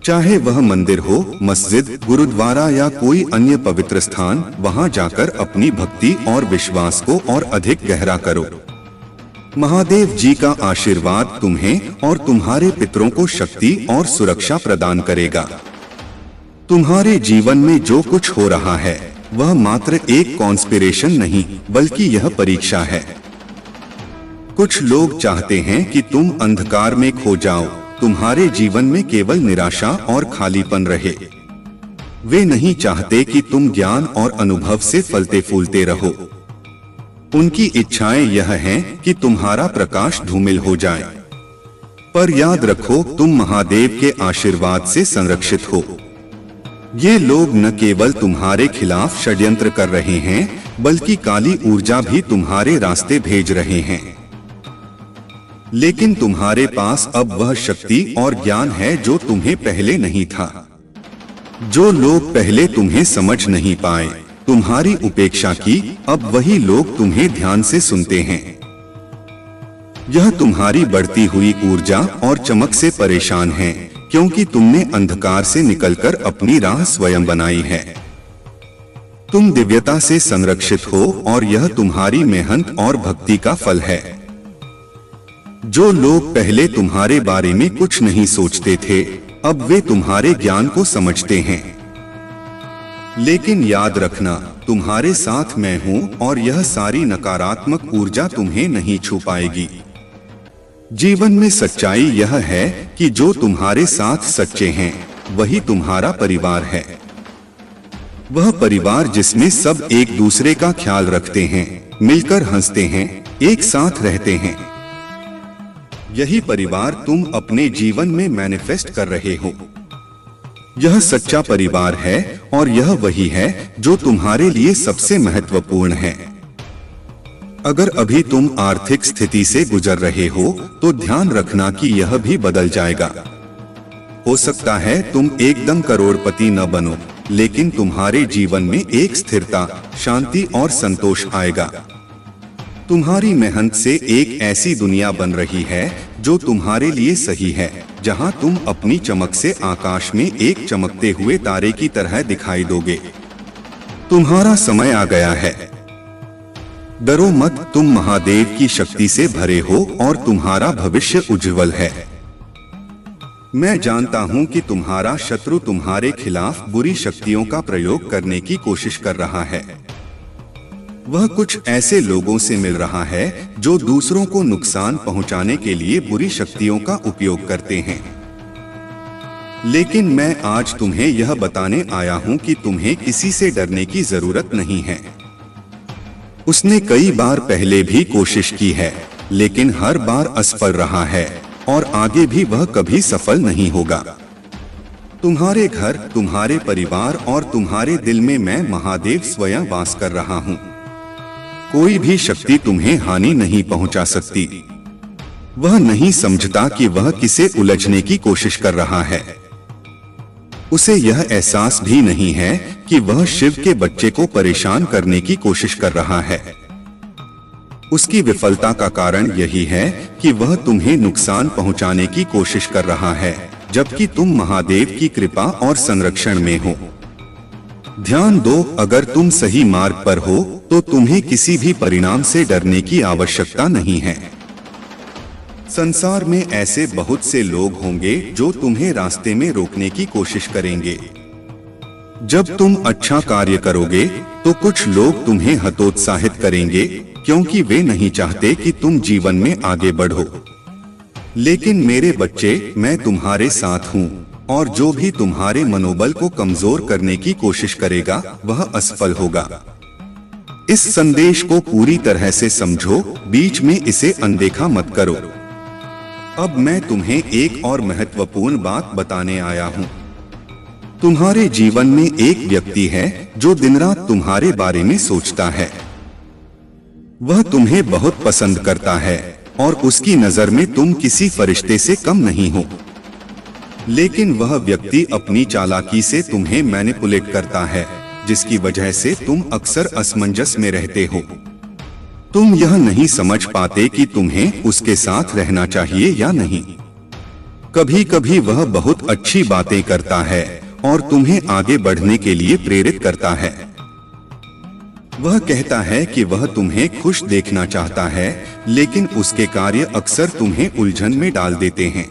चाहे वह मंदिर हो, मस्जिद, गुरुद्वारा या कोई अन्य पवित्र स्थान, वहां जाकर अपनी भक्ति और विश्वास को और अधिक गहरा करो। महादेव जी का आशीर्वाद तुम्हें और तुम्हारे पितरों को शक्ति और सुरक्षा प्रदान करेगा। तुम्हारे जीवन में जो कुछ हो रहा है वह मात्र एक कॉन्स्पिरेशन नहीं बल्कि यह परीक्षा है। कुछ लोग चाहते हैं कि तुम अंधकार में खो जाओ, तुम्हारे जीवन में केवल निराशा और खालीपन रहे। वे नहीं चाहते कि तुम ज्ञान और अनुभव से फलते फूलते रहो। उनकी इच्छाएं यह हैं कि तुम्हारा प्रकाश धूमिल हो जाए। पर याद रखो, तुम महादेव के आशीर्वाद से संरक्षित हो। ये लोग न केवल तुम्हारे खिलाफ षड्यंत्र कर रहे हैं बल्कि काली ऊर्जा भी तुम्हारे रास्ते भेज रहे हैं। लेकिन तुम्हारे पास अब वह शक्ति और ज्ञान है जो तुम्हें पहले नहीं था। जो लोग पहले तुम्हें समझ नहीं पाए, तुम्हारी उपेक्षा की, अब वही लोग तुम्हें ध्यान से सुनते हैं। यह तुम्हारी बढ़ती हुई ऊर्जा और चमक से परेशान है क्योंकि तुमने अंधकार से निकलकर अपनी राह स्वयं बनाई है। तुम दिव्यता से संरक्षित हो और यह तुम्हारी मेहनत और भक्ति का फल है। जो लोग पहले तुम्हारे बारे में कुछ नहीं सोचते थे, अब वे तुम्हारे ज्ञान को समझते हैं। लेकिन याद रखना, तुम्हारे साथ मैं हूँ और यह सारी नकारात्मक ऊर्जा तुम्हें नहीं छू पाएगी। जीवन में सच्चाई यह है कि जो तुम्हारे साथ सच्चे हैं वही तुम्हारा परिवार है। वह परिवार जिसमें सब एक दूसरे का ख्याल रखते हैं, मिलकर हंसते हैं, एक साथ रहते हैं। यही परिवार तुम अपने जीवन में मैनिफेस्ट कर रहे हो। यह सच्चा परिवार है और यह वही है जो तुम्हारे लिए सबसे महत्वपूर्ण है। अगर अभी तुम आर्थिक स्थिति से गुजर रहे हो तो ध्यान रखना कि यह भी बदल जाएगा। हो सकता है तुम एकदम करोड़पति न बनो, लेकिन तुम्हारे जीवन में एक स्थिरता, शांति और संतोष आएगा। तुम्हारी मेहनत से एक ऐसी दुनिया बन रही है जो तुम्हारे लिए सही है, जहां तुम अपनी चमक से आकाश में एक चमकते हुए तारे की तरह दिखाई दोगे। तुम्हारा समय आ गया है। डरो मत, तुम महादेव की शक्ति से भरे हो और तुम्हारा भविष्य उज्जवल है। मैं जानता हूं कि तुम्हारा शत्रु तुम्हारे खिलाफ बुरी शक्तियों का प्रयोग करने की कोशिश कर रहा है। वह कुछ ऐसे लोगों से मिल रहा है जो दूसरों को नुकसान पहुंचाने के लिए बुरी शक्तियों का उपयोग करते हैं। लेकिन मैं आज तुम्हें यह बताने आया हूं कि तुम्हें किसी से डरने की जरूरत नहीं है। उसने कई बार पहले भी कोशिश की है, लेकिन हर बार असफल रहा है और आगे भी वह कभी सफल नहीं होगा। तुम्हारे घर, तुम्हारे परिवार और तुम्हारे दिल में मैं महादेव स्वयं वास कर रहा हूँ। कोई भी शक्ति तुम्हें हानि नहीं पहुँचा सकती। वह नहीं समझता कि वह किसे उलझने की कोशिश कर रहा है। उसे यह एहसास भी नहीं है कि वह शिव के बच्चे को परेशान करने की कोशिश कर रहा है। उसकी विफलता का कारण यही है कि वह तुम्हें नुकसान पहुंचाने की कोशिश कर रहा है, जबकि तुम महादेव की कृपा और संरक्षण में हो। ध्यान दो, अगर तुम सही मार्ग पर हो तो तुम्हें किसी भी परिणाम से डरने की आवश्यकता नहीं है। संसार में ऐसे बहुत से लोग होंगे जो तुम्हें रास्ते में रोकने की कोशिश करेंगे। जब तुम अच्छा कार्य करोगे तो कुछ लोग तुम्हें हतोत्साहित करेंगे, क्योंकि वे नहीं चाहते कि तुम जीवन में आगे बढ़ो। लेकिन मेरे बच्चे, मैं तुम्हारे साथ हूँ, और जो भी तुम्हारे मनोबल को कमजोर करने की कोशिश करेगा वह असफल होगा। इस संदेश को पूरी तरह से समझो, बीच में इसे अनदेखा मत करो। अब मैं तुम्हें एक और महत्वपूर्ण बात बताने आया हूँ। तुम्हारे जीवन में एक व्यक्ति है जो दिन रात तुम्हारे बारे में सोचता है। वह तुम्हें बहुत पसंद करता है और उसकी नजर में तुम किसी फरिश्ते से कम नहीं हो। लेकिन वह व्यक्ति अपनी चालाकी से तुम्हें मैनिपुलेट करता है, जिसकी वजह से तुम अक्सर असमंजस में रहते हो। तुम यह नहीं समझ पाते कि तुम्हें उसके साथ रहना चाहिए या नहीं। कभी कभी वह बहुत अच्छी बातें करता है और तुम्हें आगे बढ़ने के लिए प्रेरित करता है। वह कहता है कि वह तुम्हें खुश देखना चाहता है, लेकिन उसके कार्य अक्सर तुम्हें उलझन में डाल देते हैं।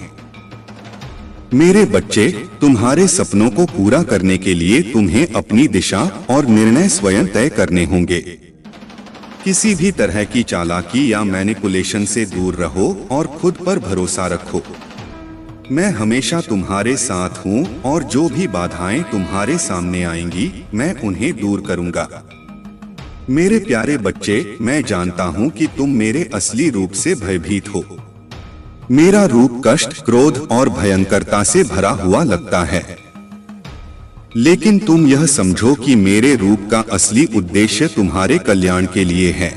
मेरे बच्चे, तुम्हारे सपनों को पूरा करने के लिए तुम्हें अपनी दिशा और निर्णय स्वयं तय करने होंगे। किसी भी तरह की चालाकी या मैनिपुलेशन से दूर रहो और खुद पर भरोसा रखो। मैं हमेशा तुम्हारे साथ हूँ और जो भी बाधाएं तुम्हारे सामने आएंगी, मैं उन्हें दूर करूंगा। मेरे प्यारे बच्चे, मैं जानता हूँ कि तुम मेरे असली रूप से भयभीत हो। मेरा रूप कष्ट, क्रोध और भयंकरता से भरा हुआ लगता है, लेकिन तुम यह समझो कि मेरे रूप का असली उद्देश्य तुम्हारे कल्याण के लिए है।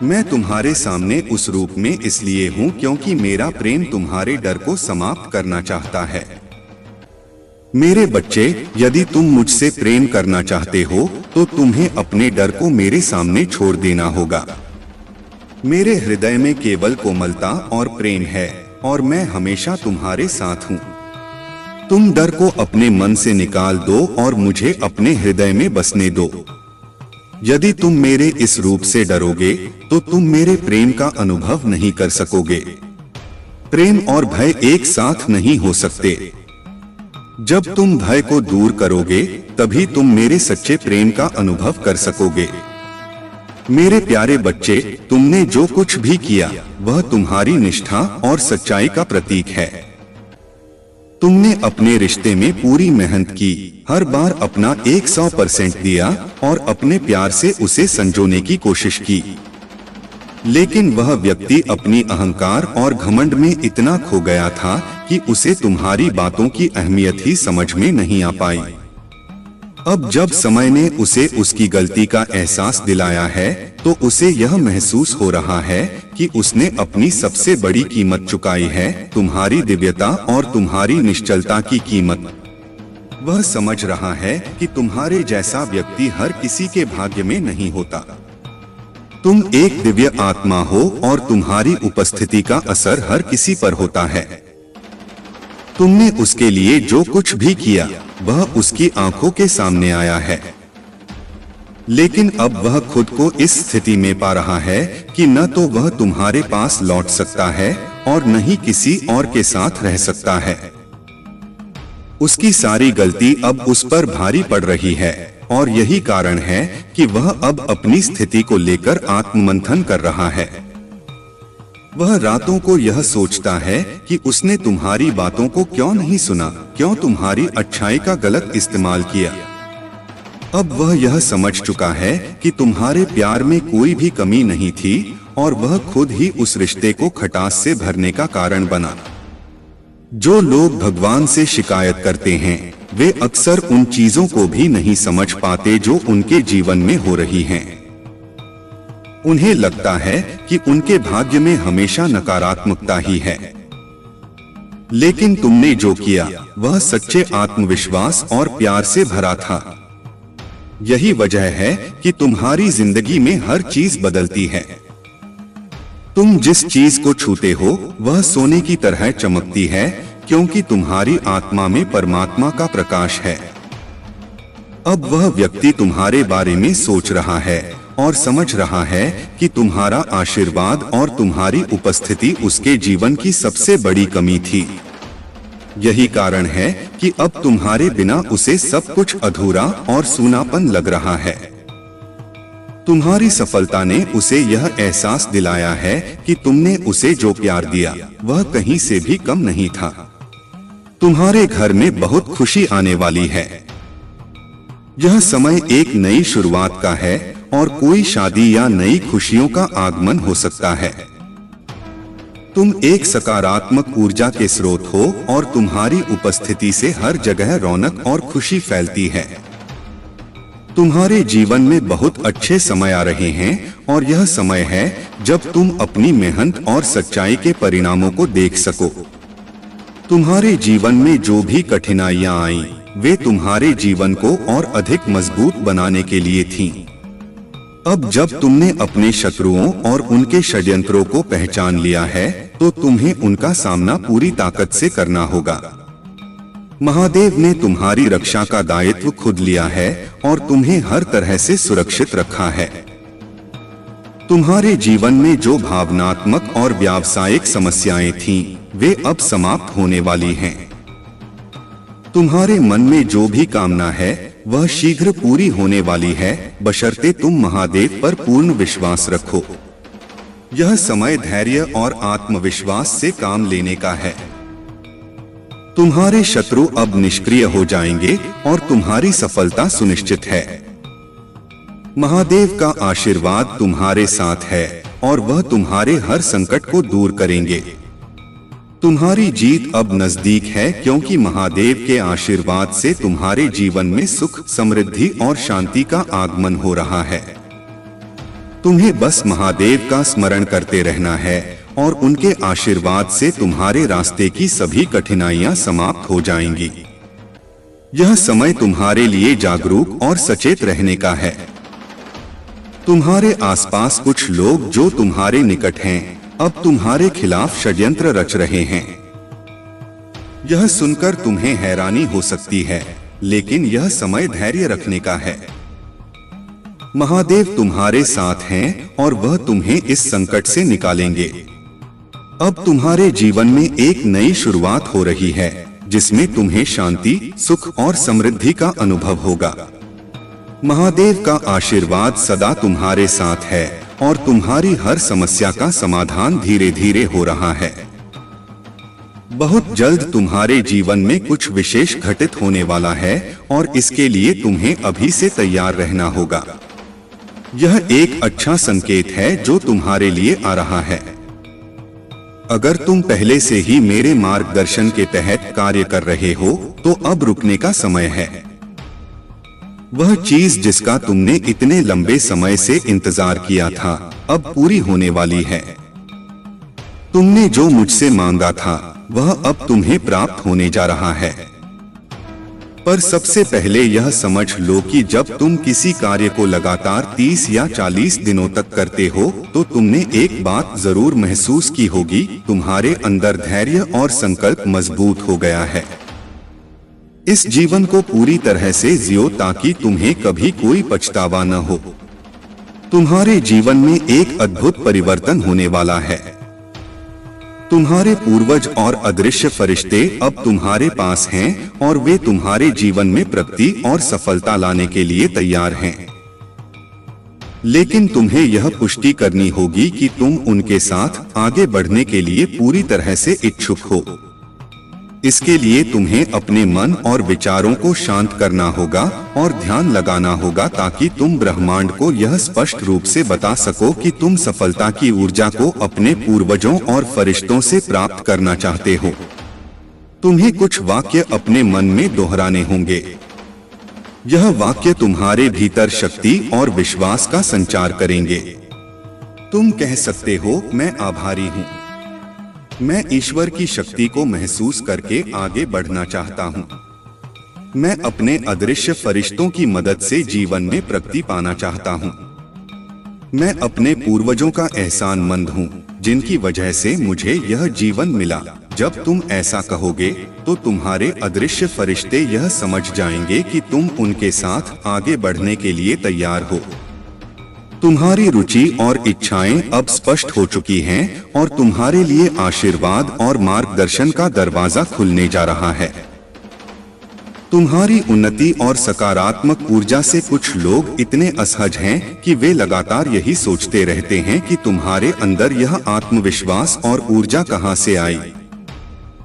मैं तुम्हारे सामने उस रूप में इसलिए हूँ क्योंकि मेरा प्रेम तुम्हारे डर को समाप्त करना चाहता है। मेरे बच्चे, यदि तुम मुझसे प्रेम करना चाहते हो तो तुम्हें अपने डर को मेरे सामने छोड़ देना होगा। मेरे हृदय में केवल कोमलता और प्रेम है और मैं हमेशा तुम्हारे साथ हूँ। तुम डर को अपने मन से निकाल दो और मुझे अपने हृदय में बसने दो। यदि तुम मेरे इस रूप से डरोगे तो तुम मेरे प्रेम का अनुभव नहीं कर सकोगे। प्रेम और भय एक साथ नहीं हो सकते। जब तुम भय को दूर करोगे तभी तुम मेरे सच्चे प्रेम का अनुभव कर सकोगे। मेरे प्यारे बच्चे, तुमने जो कुछ भी किया वह तुम्हारी निष्ठा और सच्चाई का प्रतीक है। तुमने अपने रिश्ते में पूरी मेहनत की, हर बार अपना 100% दिया और अपने प्यार से उसे संजोने की कोशिश की। लेकिन वह व्यक्ति अपनी अहंकार और घमंड में इतना खो गया था कि उसे तुम्हारी बातों की अहमियत ही समझ में नहीं आ पाई। अब जब समय ने उसे उसकी गलती का एहसास दिलाया है तो उसे यह महसूस हो रहा है कि उसने अपनी सबसे बड़ी कीमत चुकाई है, तुम्हारी दिव्यता और तुम्हारी निश्चलता की कीमत। वह समझ रहा है कि तुम्हारे जैसा व्यक्ति हर किसी के भाग्य में नहीं होता। तुम एक दिव्य आत्मा हो और तुम्हारी उपस्थिति का असर हर किसी पर होता है। तुमने उसके लिए जो कुछ भी किया वह उसकी आंखों के सामने आया है, लेकिन अब वह खुद को इस स्थिति में पा रहा है कि न तो वह तुम्हारे पास लौट सकता है और न ही किसी और के साथ रह सकता है। उसकी सारी गलती अब उस पर भारी पड़ रही है और यही कारण है कि वह अब अपनी स्थिति को लेकर आत्ममंथन कर रहा है। वह रातों को यह सोचता है कि उसने तुम्हारी बातों को क्यों नहीं सुना, क्यों तुम्हारी अच्छाई का गलत इस्तेमाल किया। अब वह यह समझ चुका है कि तुम्हारे प्यार में कोई भी कमी नहीं थी और वह खुद ही उस रिश्ते को खटास से भरने का कारण बना। जो लोग भगवान से शिकायत करते हैं वे अक्सर उन चीजों को भी नहीं समझ पाते जो उनके जीवन में हो रही हैं। उन्हें लगता है कि उनके भाग्य में हमेशा नकारात्मकता ही है, लेकिन तुमने जो किया वह सच्चे आत्मविश्वास और प्यार से भरा था। यही वजह है कि तुम्हारी जिंदगी में हर चीज बदलती है। तुम जिस चीज को छूते हो वह सोने की तरह चमकती है, क्योंकि तुम्हारी आत्मा में परमात्मा का प्रकाश है। अब वह व्यक्ति तुम्हारे बारे में सोच रहा है और समझ रहा है कि तुम्हारा आशीर्वाद और तुम्हारी उपस्थिति उसके जीवन की सबसे बड़ी कमी थी। यही कारण है कि अब तुम्हारे बिना उसे सब कुछ अधूरा और सूनापन लग रहा है। तुम्हारी सफलता ने उसे यह एहसास दिलाया है कि तुमने उसे जो प्यार दिया वह कहीं से भी कम नहीं था। तुम्हारे घर में बहुत खुशी आने वाली है। यह समय एक नई शुरुआत का है और कोई शादी या नई खुशियों का आगमन हो सकता है। तुम एक सकारात्मक ऊर्जा के स्रोत हो और तुम्हारी उपस्थिति से हर जगह रौनक और खुशी फैलती है। तुम्हारे जीवन में बहुत अच्छे समय आ रहे हैं और यह समय है जब तुम अपनी मेहनत और सच्चाई के परिणामों को देख सको। तुम्हारे जीवन में जो भी कठिनाइयां आईं, वे तुम्हारे जीवन को और अधिक मजबूत बनाने के लिए थीं। अब जब तुमने अपने शत्रुओं और उनके षड्यंत्रों को पहचान लिया है, तो तुम्हें उनका सामना पूरी ताकत से करना होगा। महादेव ने तुम्हारी रक्षा का दायित्व खुद लिया है और तुम्हें हर तरह से सुरक्षित रखा है। तुम्हारे जीवन में जो भावनात्मक और व्यावसायिक समस्याएं थीं, वे अब समाप्त होने वाली हैं। तुम्हारे मन में जो भी कामना है वह शीघ्र पूरी होने वाली है, बशर्ते तुम महादेव पर पूर्ण विश्वास रखो। यह समय धैर्य और आत्मविश्वास से काम लेने का है। तुम्हारे शत्रु अब निष्क्रिय हो जाएंगे और तुम्हारी सफलता सुनिश्चित है। महादेव का आशीर्वाद तुम्हारे साथ है और वह तुम्हारे हर संकट को दूर करेंगे। तुम्हारी जीत अब नजदीक है, क्योंकि महादेव के आशीर्वाद से तुम्हारे जीवन में सुख, समृद्धि और शांति का आगमन हो रहा है। तुम्हें बस महादेव का स्मरण करते रहना है और उनके आशीर्वाद से तुम्हारे रास्ते की सभी कठिनाइयां समाप्त हो जाएंगी। यह समय तुम्हारे लिए जागरूक और सचेत रहने का है। तुम्हारे आसपास कुछ लोग जो तुम्हारे निकट हैं, अब तुम्हारे खिलाफ षड्यंत्र रच रहे हैं। यह सुनकर तुम्हें हैरानी हो सकती है, लेकिन यह समय धैर्य रखने का है। महादेव तुम्हारे साथ हैं और वह तुम्हें इस संकट से निकालेंगे। अब तुम्हारे जीवन में एक नई शुरुआत हो रही है, जिसमें तुम्हें शांति, सुख और समृद्धि का अनुभव होगा। महादेव का आशीर्वाद सदा तुम्हारे साथ है और तुम्हारी हर समस्या का समाधान धीरे धीरे हो रहा है। बहुत जल्द तुम्हारे जीवन में कुछ विशेष घटित होने वाला है और इसके लिए तुम्हें अभी से तैयार रहना होगा। यह एक अच्छा संकेत है जो तुम्हारे लिए आ रहा है। अगर तुम पहले से ही मेरे मार्गदर्शन के तहत कार्य कर रहे हो, तो अब रुकने का समय है। वह चीज जिसका तुमने इतने लंबे समय से इंतजार किया था, अब पूरी होने वाली है। तुमने जो मुझसे मांगा था, वह अब तुम्हें प्राप्त होने जा रहा है। पर सबसे पहले यह समझ लो कि जब तुम किसी कार्य को लगातार 30 या 40 दिनों तक करते हो, तो तुमने एक बात जरूर महसूस की होगी, तुम्हारे अंदर धैर्य और संकल्प मजबूत हो गया है। इस जीवन को पूरी तरह से जियो ताकि तुम्हें कभी कोई पछतावा न हो। तुम्हारे जीवन में एक अद्भुत परिवर्तन होने वाला है। तुम्हारे पूर्वज और अदृश्य फरिश्ते अब तुम्हारे पास हैं और वे तुम्हारे जीवन में प्रगति और सफलता लाने के लिए तैयार हैं। लेकिन तुम्हें यह पुष्टि करनी होगी कि तुम उनके साथ आगे बढ़ने के लिए पूरी तरह से इच्छुक हो। इसके लिए तुम्हें अपने मन और विचारों को शांत करना होगा और ध्यान लगाना होगा, ताकि तुम ब्रह्मांड को यह स्पष्ट रूप से बता सको कि तुम सफलता की ऊर्जा को अपने पूर्वजों और फरिश्तों से प्राप्त करना चाहते हो। तुम्हें कुछ वाक्य अपने मन में दोहराने होंगे। यह वाक्य तुम्हारे भीतर शक्ति और विश्वास का संचार करेंगे। तुम कह सकते हो, मैं आभारी हूँ। मैं ईश्वर की शक्ति को महसूस करके आगे बढ़ना चाहता हूँ। मैं अपने अदृश्य फरिश्तों की मदद से जीवन में प्रगति पाना चाहता हूँ। मैं अपने पूर्वजों का एहसानमंद हूँ, जिनकी वजह से मुझे यह जीवन मिला। जब तुम ऐसा कहोगे, तो तुम्हारे अदृश्य फरिश्ते यह समझ जाएंगे कि तुम उनके साथ आगे बढ़ने के लिए तैयार हो। तुम्हारी रुचि और इच्छाएं अब स्पष्ट हो चुकी हैं और तुम्हारे लिए आशीर्वाद और मार्गदर्शन का दरवाजा खुलने जा रहा है। तुम्हारी उन्नति और सकारात्मक ऊर्जा से कुछ लोग इतने असहज हैं कि वे लगातार यही सोचते रहते हैं कि तुम्हारे अंदर यह आत्मविश्वास और ऊर्जा कहां से आई।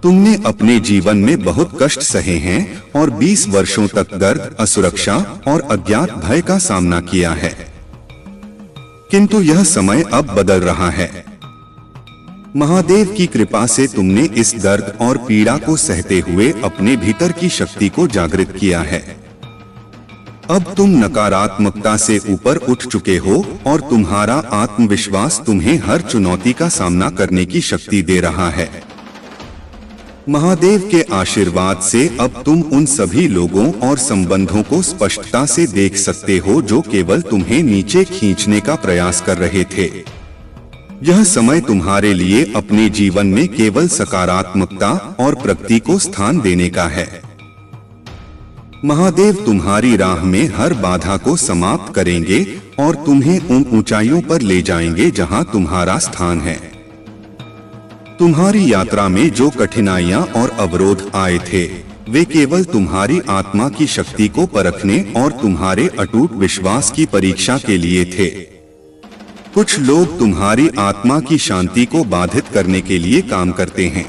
तुमने अपने जीवन में बहुत कष्ट सहे हैं और 20 वर्षों तक दर्द, असुरक्षा और अज्ञात भय का सामना किया है, किंतु यह समय अब बदल रहा है। महादेव की कृपा से तुमने इस दर्द और पीड़ा को सहते हुए अपने भीतर की शक्ति को जागृत किया है। अब तुम नकारात्मकता से ऊपर उठ चुके हो और तुम्हारा आत्मविश्वास तुम्हें हर चुनौती का सामना करने की शक्ति दे रहा है। महादेव के आशीर्वाद से अब तुम उन सभी लोगों और संबंधों को स्पष्टता से देख सकते हो जो केवल तुम्हें नीचे खींचने का प्रयास कर रहे थे। यह समय तुम्हारे लिए अपने जीवन में केवल सकारात्मकता और प्रगति को स्थान देने का है। महादेव तुम्हारी राह में हर बाधा को समाप्त करेंगे और तुम्हें उन ऊंचाइयों पर ले जाएंगे जहां तुम्हारा स्थान है। तुम्हारी यात्रा में जो कठिनाइयां और अवरोध आए थे, वे केवल तुम्हारी आत्मा की शक्ति को परखने और तुम्हारे अटूट विश्वास की परीक्षा के लिए थे। कुछ लोग तुम्हारी आत्मा की शांति को बाधित करने के लिए काम करते हैं।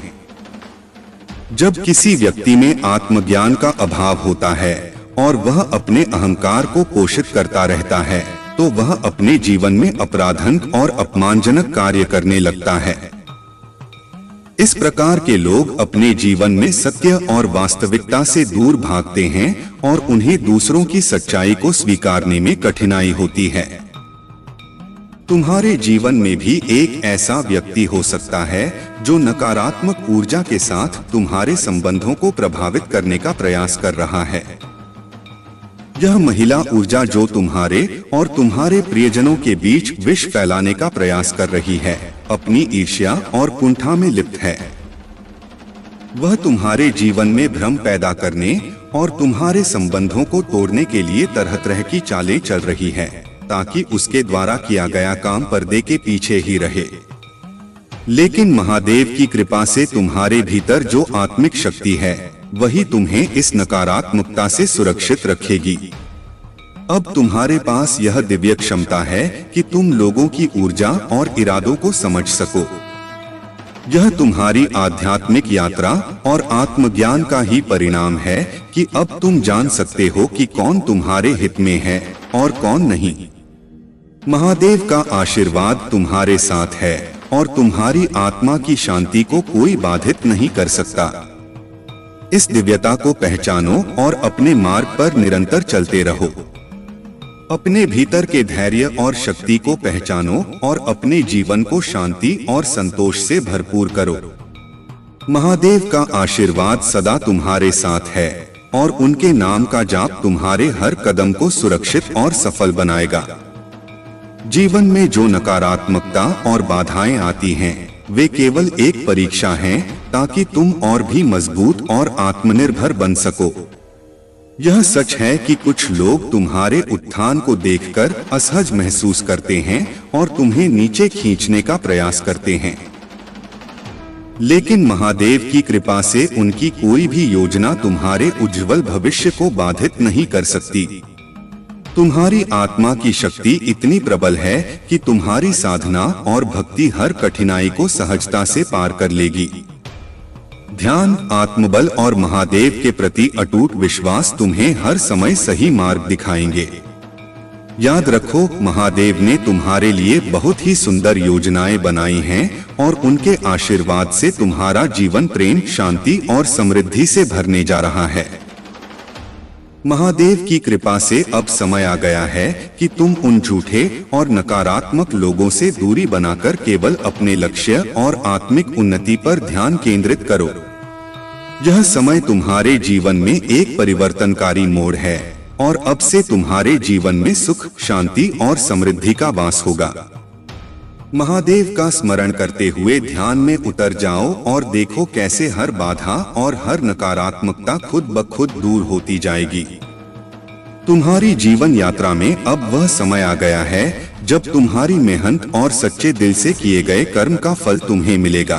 जब किसी व्यक्ति में आत्मज्ञान का अभाव होता है और वह अपने अहंकार को पोषित करता रहता है, तो वह अपने जीवन में अपराधजनक और अपमानजनक कार्य करने लगता है। इस प्रकार के लोग अपने जीवन में सत्य और वास्तविकता से दूर भागते हैं और उन्हें दूसरों की सच्चाई को स्वीकारने में कठिनाई होती है। तुम्हारे जीवन में भी एक ऐसा व्यक्ति हो सकता है जो नकारात्मक ऊर्जा के साथ तुम्हारे संबंधों को प्रभावित करने का प्रयास कर रहा है। यह महिला ऊर्जा जो तुम्हारे और तुम्हारे प्रियजनों के बीच विष फैलाने का प्रयास कर रही है, अपनी ईर्ष्या और कुंठा में लिप्त है। वह तुम्हारे जीवन में भ्रम पैदा करने और तुम्हारे संबंधों को तोड़ने के लिए तरह तरह की चालें चल रही है, ताकि उसके द्वारा किया गया काम पर्दे के पीछे ही रहे। लेकिन महादेव की कृपा से तुम्हारे भीतर जो आत्मिक शक्ति है, वही तुम्हें इस नकारात्मकता से सुरक्षित रखेगी। अब तुम्हारे पास यह दिव्य क्षमता है कि तुम लोगों की ऊर्जा और इरादों को समझ सको। यह तुम्हारी आध्यात्मिक यात्रा और आत्मज्ञान का ही परिणाम है कि अब तुम जान सकते हो कि कौन तुम्हारे हित में है और कौन नहीं। महादेव का आशीर्वाद तुम्हारे साथ है और तुम्हारी आत्मा की शांति को कोई बाधित नहीं कर सकता। इस दिव्यता को पहचानो और अपने मार्ग पर निरंतर चलते रहो। अपने भीतर के धैर्य और शक्ति को पहचानो और अपने जीवन को शांति और संतोष से भरपूर करो। महादेव का आशीर्वाद सदा तुम्हारे साथ है और उनके नाम का जाप तुम्हारे हर कदम को सुरक्षित और सफल बनाएगा। जीवन में जो नकारात्मकता और बाधाएं आती हैं, वे केवल एक परीक्षा हैं ताकि तुम और भी मजबूत और आत्मनिर्भर बन सको। यह सच है कि कुछ लोग तुम्हारे उत्थान को देखकर असहज महसूस करते हैं और तुम्हें नीचे खींचने का प्रयास करते हैं, लेकिन महादेव की कृपा से उनकी कोई भी योजना तुम्हारे उज्जवल भविष्य को बाधित नहीं कर सकती। तुम्हारी आत्मा की शक्ति इतनी प्रबल है कि तुम्हारी साधना और भक्ति हर कठिनाई को सहजता से पार कर लेगी। ध्यान, आत्मबल और महादेव के प्रति अटूट विश्वास तुम्हें हर समय सही मार्ग दिखाएंगे। याद रखो, महादेव ने तुम्हारे लिए बहुत ही सुंदर योजनाएं बनाई हैं और उनके आशीर्वाद से तुम्हारा जीवन प्रेम, शांति और समृद्धि से भरने जा रहा है। महादेव की कृपा से अब समय आ गया है कि तुम उन झूठे और नकारात्मक लोगों से दूरी बनाकर केवल अपने लक्ष्य और आत्मिक उन्नति पर ध्यान केंद्रित करो। यह समय तुम्हारे जीवन में एक परिवर्तनकारी मोड़ है और अब से तुम्हारे जीवन में सुख, शांति और समृद्धि का वास होगा। महादेव का स्मरण करते हुए ध्यान में उतर जाओ और देखो कैसे हर बाधा और हर नकारात्मकता खुद ब खुद दूर होती जाएगी। तुम्हारी जीवन यात्रा में अब वह समय आ गया है जब तुम्हारी मेहनत और सच्चे दिल से किए गए कर्म का फल तुम्हें मिलेगा।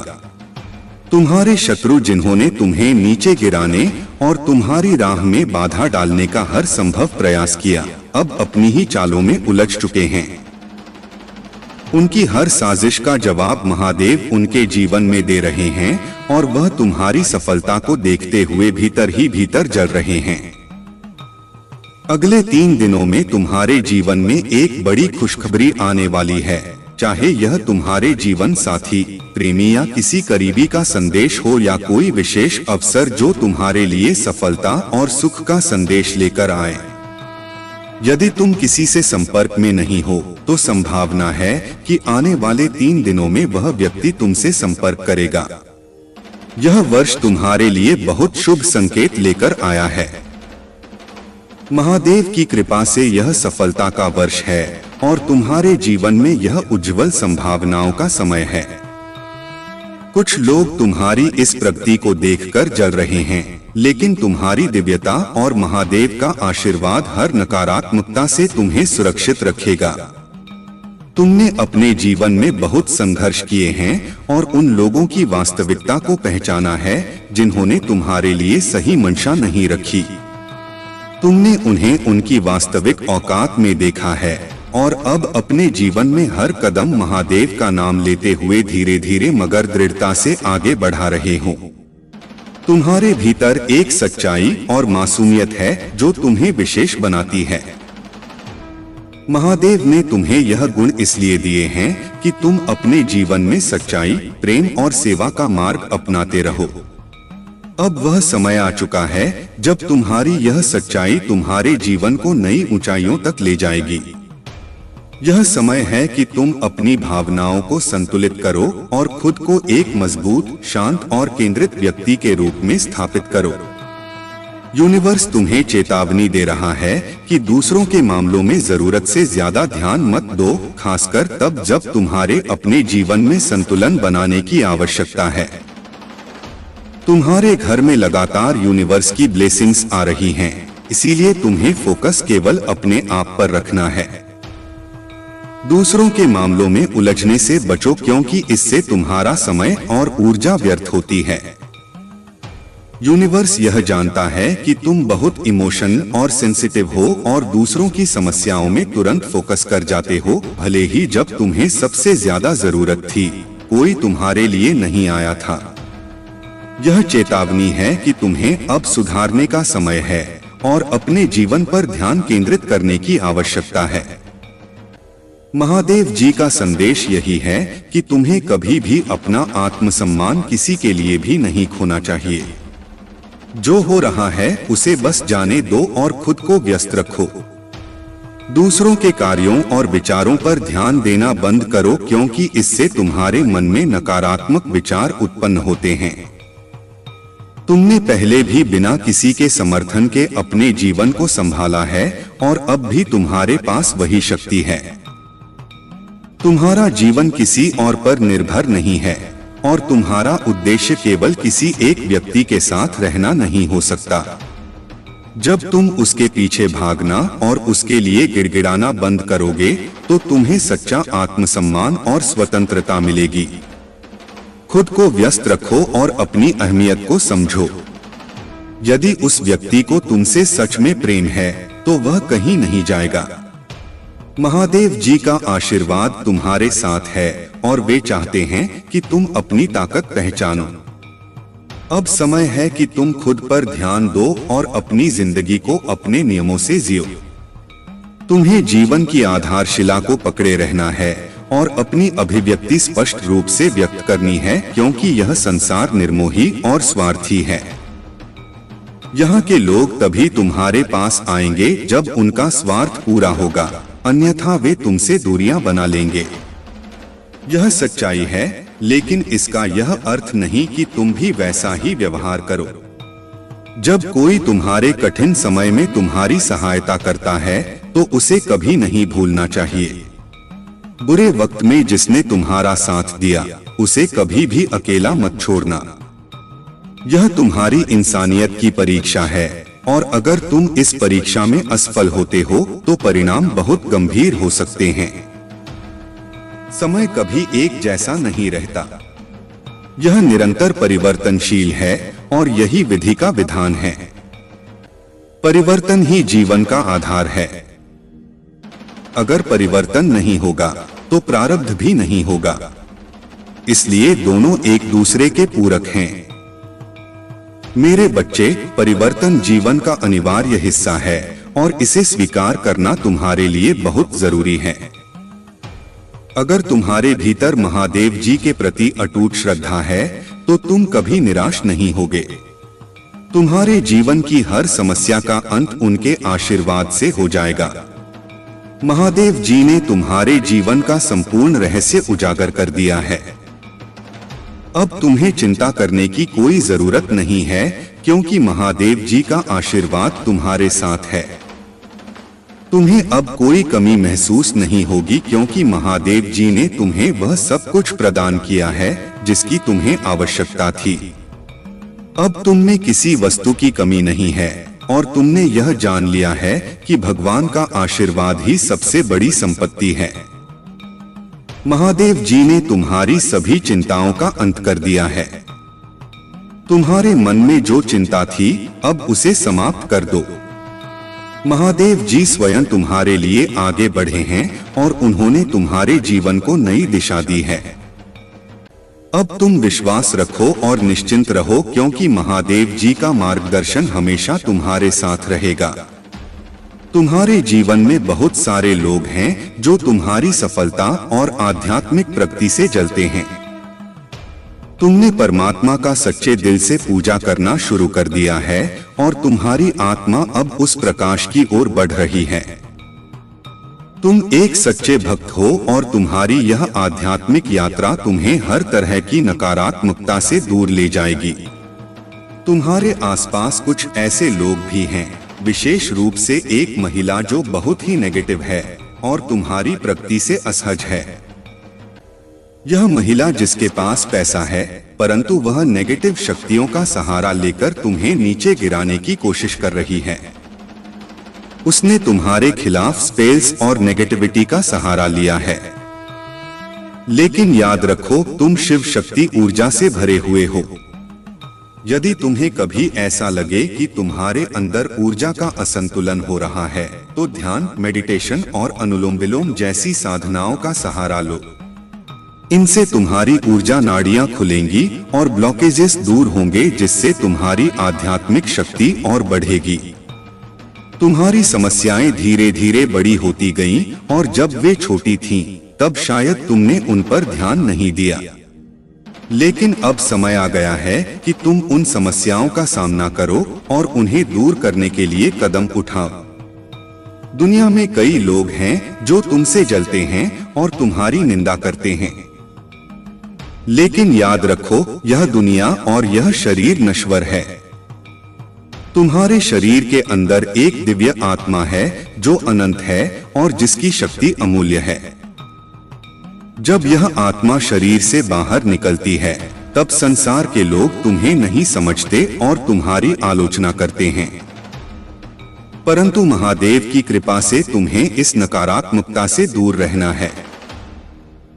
तुम्हारे शत्रु जिन्होंने तुम्हें नीचे गिराने और तुम्हारी राह में बाधा डालने का हर संभव प्रयास किया, अब अपनी ही चालों में उलझ चुके हैं। उनकी हर साजिश का जवाब महादेव उनके जीवन में दे रहे हैं और वह तुम्हारी सफलता को देखते हुए भीतर ही भीतर जल रहे हैं। अगले 3 दिनों में तुम्हारे जीवन में एक बड़ी खुशखबरी आने वाली है। चाहे यह तुम्हारे जीवन साथी, प्रेमी या किसी करीबी का संदेश हो या कोई विशेष अवसर जो तुम्हारे लिए सफलता और सुख का संदेश लेकर आए। यदि तुम किसी से संपर्क में नहीं हो तो संभावना है कि आने वाले 3 दिनों में वह व्यक्ति तुमसे संपर्क करेगा। यह वर्ष तुम्हारे लिए बहुत शुभ संकेत लेकर आया है। महादेव की कृपा से यह सफलता का वर्ष है और तुम्हारे जीवन में यह उज्जवल संभावनाओं का समय है। कुछ लोग तुम्हारी इस प्रगति को देखकर जल रहे हैं, लेकिन तुम्हारी दिव्यता और महादेव का आशीर्वाद हर नकारात्मकता से तुम्हें सुरक्षित रखेगा। तुमने अपने जीवन में बहुत संघर्ष किए हैं और उन लोगों की वास्तविकता को पहचाना है जिन्होंने तुम्हारे लिए सही मंशा नहीं रखी। तुमने उन्हें उनकी वास्तविक औकात में देखा है और अब अपने जीवन में हर कदम महादेव का नाम लेते हुए धीरे धीरे मगर दृढ़ता से आगे बढ़ा रहे हो। तुम्हारे भीतर एक सच्चाई और मासूमियत है जो तुम्हें विशेष बनाती है। महादेव ने तुम्हें यह गुण इसलिए दिए हैं कि तुम अपने जीवन में सच्चाई, प्रेम और सेवा का मार्ग अपनाते रहो। अब वह समय आ चुका है जब तुम्हारी यह सच्चाई तुम्हारे जीवन को नई ऊंचाइयों तक ले जाएगी। यह समय है कि तुम अपनी भावनाओं को संतुलित करो और खुद को एक मजबूत, शांत और केंद्रित व्यक्ति के रूप में स्थापित करो। यूनिवर्स तुम्हें चेतावनी दे रहा है कि दूसरों के मामलों में जरूरत से ज्यादा ध्यान मत दो, खासकर तब जब तुम्हारे अपने जीवन में संतुलन बनाने की आवश्यकता है। तुम्हारे घर में लगातार यूनिवर्स की ब्लेसिंग्स आ रही हैं, इसीलिए तुम्हें फोकस केवल अपने आप पर रखना है। दूसरों के मामलों में उलझने से बचो क्योंकि इससे तुम्हारा समय और ऊर्जा व्यर्थ होती है। यूनिवर्स यह जानता है कि तुम बहुत इमोशनल और सेंसिटिव हो और दूसरों की समस्याओं में तुरंत फोकस कर जाते हो, भले ही जब तुम्हें सबसे ज्यादा जरूरत थी कोई तुम्हारे लिए नहीं आया था। यह चेतावनी है कि तुम्हें अब सुधारने का समय है और अपने जीवन पर ध्यान केंद्रित करने की आवश्यकता है। महादेव जी का संदेश यही है कि तुम्हें कभी भी अपना आत्मसम्मान किसी के लिए भी नहीं खोना चाहिए। जो हो रहा है उसे बस जाने दो और खुद को व्यस्त रखो। दूसरों के कार्यों और विचारों पर ध्यान देना बंद करो क्योंकि इससे तुम्हारे मन में नकारात्मक विचार उत्पन्न होते हैं। तुमने पहले भी बिना किसी के समर्थन के अपने जीवन को संभाला है और अब भी तुम्हारे पास वही शक्ति है। तुम्हारा जीवन किसी और पर निर्भर नहीं है और तुम्हारा उद्देश्य केवल किसी एक व्यक्ति के साथ रहना नहीं हो सकता। जब तुम उसके पीछे भागना और उसके लिए गिड़गिड़ाना बंद करोगे तो तुम्हें सच्चा आत्मसम्मान और स्वतंत्रता मिलेगी। खुद को व्यस्त रखो और अपनी अहमियत को समझो। यदि उस व्यक्ति को तुमसे सच में प्रेम है तो वह कहीं नहीं जाएगा। महादेव जी का आशीर्वाद तुम्हारे साथ है और वे चाहते हैं कि तुम अपनी ताकत पहचानो। अब समय है कि तुम खुद पर ध्यान दो और अपनी जिंदगी को अपने नियमों से जियो। तुम्हें जीवन की आधारशिला को पकड़े रहना है और अपनी अभिव्यक्ति स्पष्ट रूप से व्यक्त करनी है क्योंकि यह संसार निर्मोही और स्वार्थी है। यहाँ के लोग तभी तुम्हारे पास आएंगे जब उनका स्वार्थ पूरा होगा, अन्यथा वे तुमसे दूरियां बना लेंगे। यह सच्चाई है, लेकिन इसका यह अर्थ नहीं कि तुम भी वैसा ही व्यवहार करो। जब कोई तुम्हारे कठिन समय में तुम्हारी सहायता करता है तो उसे कभी नहीं भूलना चाहिए। बुरे वक्त में जिसने तुम्हारा साथ दिया उसे कभी भी अकेला मत छोड़ना। यह तुम्हारी इंसानियत की परीक्षा है और अगर तुम इस परीक्षा में असफल होते हो तो परिणाम बहुत गंभीर हो सकते हैं। समय कभी एक जैसा नहीं रहता। यह निरंतर परिवर्तनशील है और यही विधि का विधान है। परिवर्तन ही जीवन का आधार है। अगर परिवर्तन नहीं होगा तो प्रारब्ध भी नहीं होगा। इसलिए दोनों एक दूसरे के पूरक हैं। मेरे बच्चे, परिवर्तन जीवन का अनिवार्य हिस्सा है और इसे स्वीकार करना तुम्हारे लिए बहुत जरूरी है। अगर तुम्हारे भीतर महादेव जी के प्रति अटूट श्रद्धा है तो तुम कभी निराश नहीं होगे। तुम्हारे जीवन की हर समस्या का अंत उनके आशीर्वाद से हो जाएगा। महादेव जी ने तुम्हारे जीवन का संपूर्ण रहस्य उजागर कर दिया है। अब तुम्हें चिंता करने की कोई जरूरत नहीं है, क्योंकि महादेव जी का आशीर्वाद तुम्हारे साथ है। तुम्हें अब कोई कमी महसूस नहीं होगी, क्योंकि महादेव जी ने तुम्हें वह सब कुछ प्रदान किया है जिसकी तुम्हें आवश्यकता थी। अब तुम में किसी वस्तु की कमी नहीं है और तुमने यह जान लिया है कि भगवान का आशीर्वाद ही सबसे बड़ी संपत्ति है। महादेव जी ने तुम्हारी सभी चिंताओं का अंत कर दिया है। तुम्हारे मन में जो चिंता थी, अब उसे समाप्त कर दो। महादेव जी स्वयं तुम्हारे लिए आगे बढ़े हैं और उन्होंने तुम्हारे जीवन को नई दिशा दी है। अब तुम विश्वास रखो और निश्चिंत रहो, क्योंकि महादेव जी का मार्गदर्शन हमेशा तुम्हारे साथ रहेगा। तुम्हारे जीवन में बहुत सारे लोग हैं जो तुम्हारी सफलता और आध्यात्मिक प्रगति से जलते हैं। तुमने परमात्मा का सच्चे दिल से पूजा करना शुरू कर दिया है और तुम्हारी आत्मा अब उस प्रकाश की ओर बढ़ रही है। तुम एक सच्चे भक्त हो और तुम्हारी यह आध्यात्मिक यात्रा तुम्हें हर तरह की नकारात्मकता से दूर ले जाएगी। तुम्हारे आसपास कुछ ऐसे लोग भी हैं, विशेष रूप से एक महिला जो बहुत ही नेगेटिव है और तुम्हारी प्रगति से असहज है। यह महिला जिसके पास पैसा है, परंतु वह नेगेटिव शक्तियों का सहारा लेकर तुम्हें नीचे गिराने की कोशिश कर रही है। उसने तुम्हारे खिलाफ स्पेल्स और नेगेटिविटी का सहारा लिया है। लेकिन याद रखो, तुम शिव शक्ति ऊर्जा से भरे हुए हो। यदि तुम्हें कभी ऐसा लगे कि तुम्हारे अंदर ऊर्जा का असंतुलन हो रहा है, तो ध्यान, मेडिटेशन और अनुलोम विलोम जैसी साधनाओं का सहारा लो। इनसे तुम्हारी ऊर्जा नाड़ियां खुलेंगी और ब्लॉकेजेस दूर होंगे, जिससे तुम्हारी आध्यात्मिक शक्ति और बढ़ेगी। तुम्हारी समस्याएं धीरे धीरे बड़ी होती गईं और जब वे छोटी थीं, तब शायद तुमने उन पर ध्यान नहीं दिया। लेकिन अब समय आ गया है कि तुम उन समस्याओं का सामना करो और उन्हें दूर करने के लिए कदम उठाओ। दुनिया में कई लोग हैं जो तुमसे जलते हैं और तुम्हारी निंदा करते हैं। लेकिन याद रखो, यह दुनिया और यह शरीर नश्वर है। तुम्हारे शरीर के अंदर एक दिव्य आत्मा है जो अनंत है और जिसकी शक्ति अमूल्य है। जब यह आत्मा शरीर से बाहर निकलती है, तब संसार के लोग तुम्हें नहीं समझते और तुम्हारी आलोचना करते हैं। परंतु महादेव की कृपा से तुम्हें इस नकारात्मकता से दूर रहना है।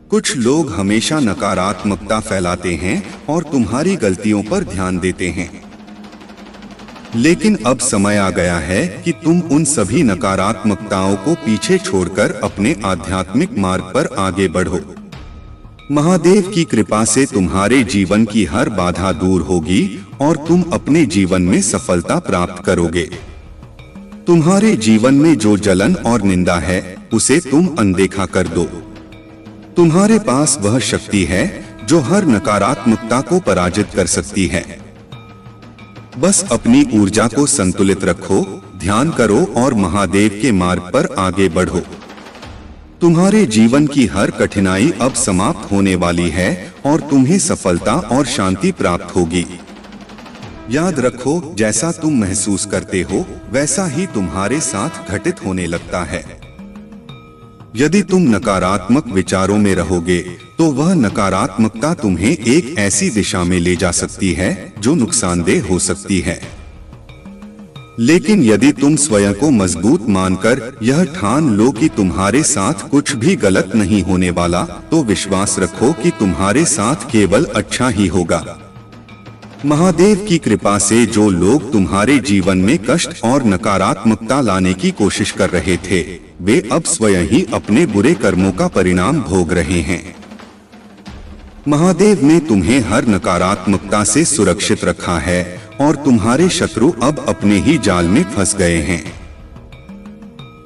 कुछ लोग हमेशा नकारात्मकता फैलाते हैं और तुम्हारी गलतियों पर ध्यान देते हैं। लेकिन अब समय आ गया है कि तुम उन सभी नकारात्मकताओं को पीछे छोड़कर अपने आध्यात्मिक मार्ग पर आगे बढ़ो। महादेव की कृपा से तुम्हारे जीवन की हर बाधा दूर होगी और तुम अपने जीवन में सफलता प्राप्त करोगे। तुम्हारे जीवन में जो जलन और निंदा है, उसे तुम अनदेखा कर दो। तुम्हारे पास वह शक्ति है जो हर नकारात्मकता को पराजित कर सकती है। बस अपनी ऊर्जा को संतुलित रखो, ध्यान करो और महादेव के मार्ग पर आगे बढ़ो। तुम्हारे जीवन की हर कठिनाई अब समाप्त होने वाली है और तुम्हें सफलता और शांति प्राप्त होगी। याद रखो, जैसा तुम महसूस करते हो, वैसा ही तुम्हारे साथ घटित होने लगता है। यदि तुम नकारात्मक विचारों में रहोगे, तो वह नकारात्मकता तुम्हें एक ऐसी दिशा में ले जा सकती है जो नुकसानदेह हो सकती है। लेकिन यदि तुम स्वयं को मजबूत मानकर यह ठान लो कि तुम्हारे साथ कुछ भी गलत नहीं होने वाला, तो विश्वास रखो कि तुम्हारे साथ केवल अच्छा ही होगा। महादेव की कृपा से जो लोग तुम्हारे जीवन में कष्ट और नकारात्मकता लाने की कोशिश कर रहे थे, वे अब स्वयं ही अपने बुरे कर्मों का परिणाम भोग रहे हैं। महादेव ने तुम्हें हर नकारात्मकता से सुरक्षित रखा है और तुम्हारे शत्रु अब अपने ही जाल में फंस गए हैं।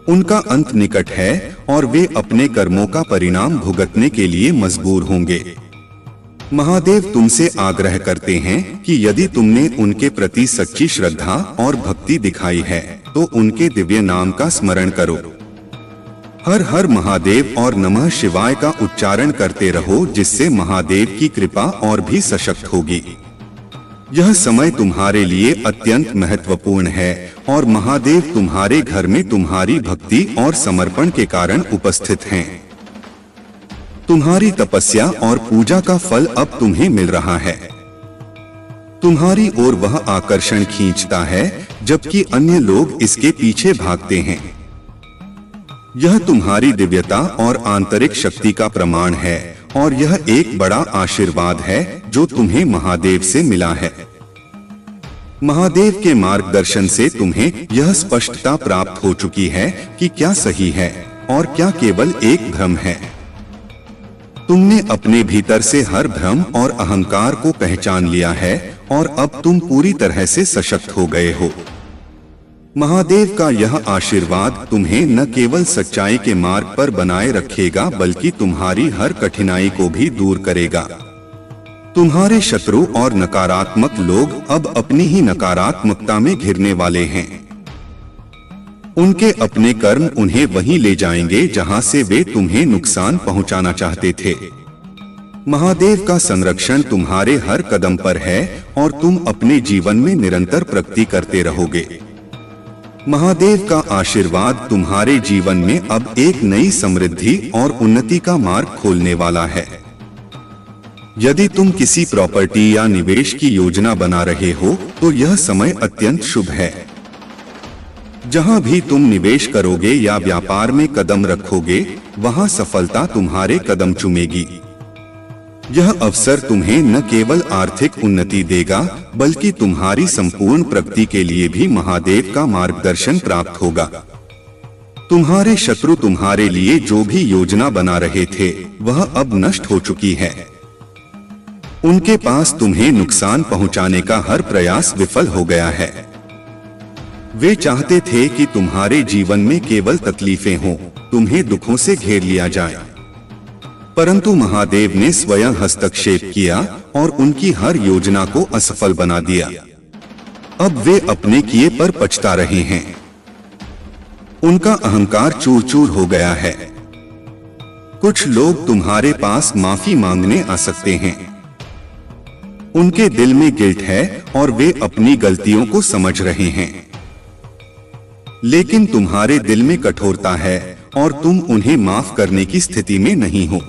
उनका अंत निकट है और वे अपने कर्मों का परिणाम भुगतने के लिए मजबूर होंगे। महादेव तुमसे आग्रह करते हैं कि यदि तुमने उनके प्रति सच्ची श्रद्धा और भक्ति दिखाई है, तो उनके दिव्य नाम का स्मरण करो। हर हर महादेव और नमः शिवाय का उच्चारण करते रहो, जिससे महादेव की कृपा और भी सशक्त होगी। यह समय तुम्हारे लिए अत्यंत महत्वपूर्ण है और महादेव तुम्हारे घर में तुम्हारी भक्ति और समर्पण के कारण उपस्थित हैं। तुम्हारी तपस्या और पूजा का फल अब तुम्हें मिल रहा है। तुम्हारी ओर वह आकर्षण खींचता है, जबकि अन्य लोग इसके पीछे भागते हैं। यह तुम्हारी दिव्यता और आंतरिक शक्ति का प्रमाण है और यह एक बड़ा आशीर्वाद है जो तुम्हें महादेव से मिला है। महादेव के मार्गदर्शन से तुम्हें यह स्पष्टता प्राप्त हो चुकी है कि क्या सही है और क्या केवल एक भ्रम है। तुमने अपने भीतर से हर भ्रम और अहंकार को पहचान लिया है और अब तुम पूरी तरह से सशक्त हो गए हो। महादेव का यह आशीर्वाद तुम्हें न केवल सच्चाई के मार्ग पर बनाए रखेगा, बल्कि तुम्हारी हर कठिनाई को भी दूर करेगा। तुम्हारे शत्रु और नकारात्मक लोग अब अपनी ही नकारात्मकता में घिरने वाले हैं। उनके अपने कर्म उन्हें वहीं ले जाएंगे जहां से वे तुम्हें नुकसान पहुंचाना चाहते थे। महादेव का संरक्षण तुम्हारे हर कदम पर है और तुम अपने जीवन में निरंतर प्रगति करते रहोगे। महादेव का आशीर्वाद तुम्हारे जीवन में अब एक नई समृद्धि और उन्नति का मार्ग खोलने वाला है। यदि तुम किसी प्रॉपर्टी या निवेश की योजना बना रहे हो, तो यह समय अत्यंत शुभ है। जहां भी तुम निवेश करोगे या व्यापार में कदम रखोगे, वहां सफलता तुम्हारे कदम चूमेगी। यह अवसर तुम्हें न केवल आर्थिक उन्नति देगा, बल्कि तुम्हारी संपूर्ण प्रगति के लिए भी महादेव का मार्गदर्शन प्राप्त होगा। तुम्हारे शत्रु तुम्हारे लिए जो भी योजना बना रहे थे, वह अब नष्ट हो चुकी है। उनके पास तुम्हें नुकसान पहुंचाने का हर प्रयास विफल हो गया है। वे चाहते थे कि तुम्हारे जीवन में केवल तकलीफें हों, तुम्हें दुखों से घेर लिया जाए, परंतु महादेव ने स्वयं हस्तक्षेप किया और उनकी हर योजना को असफल बना दिया। अब वे अपने किए पर पछता रहे हैं। उनका अहंकार चूर चूर हो गया है। कुछ लोग तुम्हारे पास माफी मांगने आ सकते हैं। उनके दिल में गिल्ट है और वे अपनी गलतियों को समझ रहे हैं, लेकिन तुम्हारे दिल में कठोरता है और तुम उन्हें माफ करने की स्थिति में नहीं हो।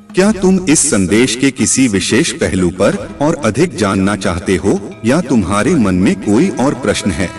क्या तुम इस संदेश के किसी विशेष पहलू पर और अधिक जानना चाहते हो, या तुम्हारे मन में कोई और प्रश्न है?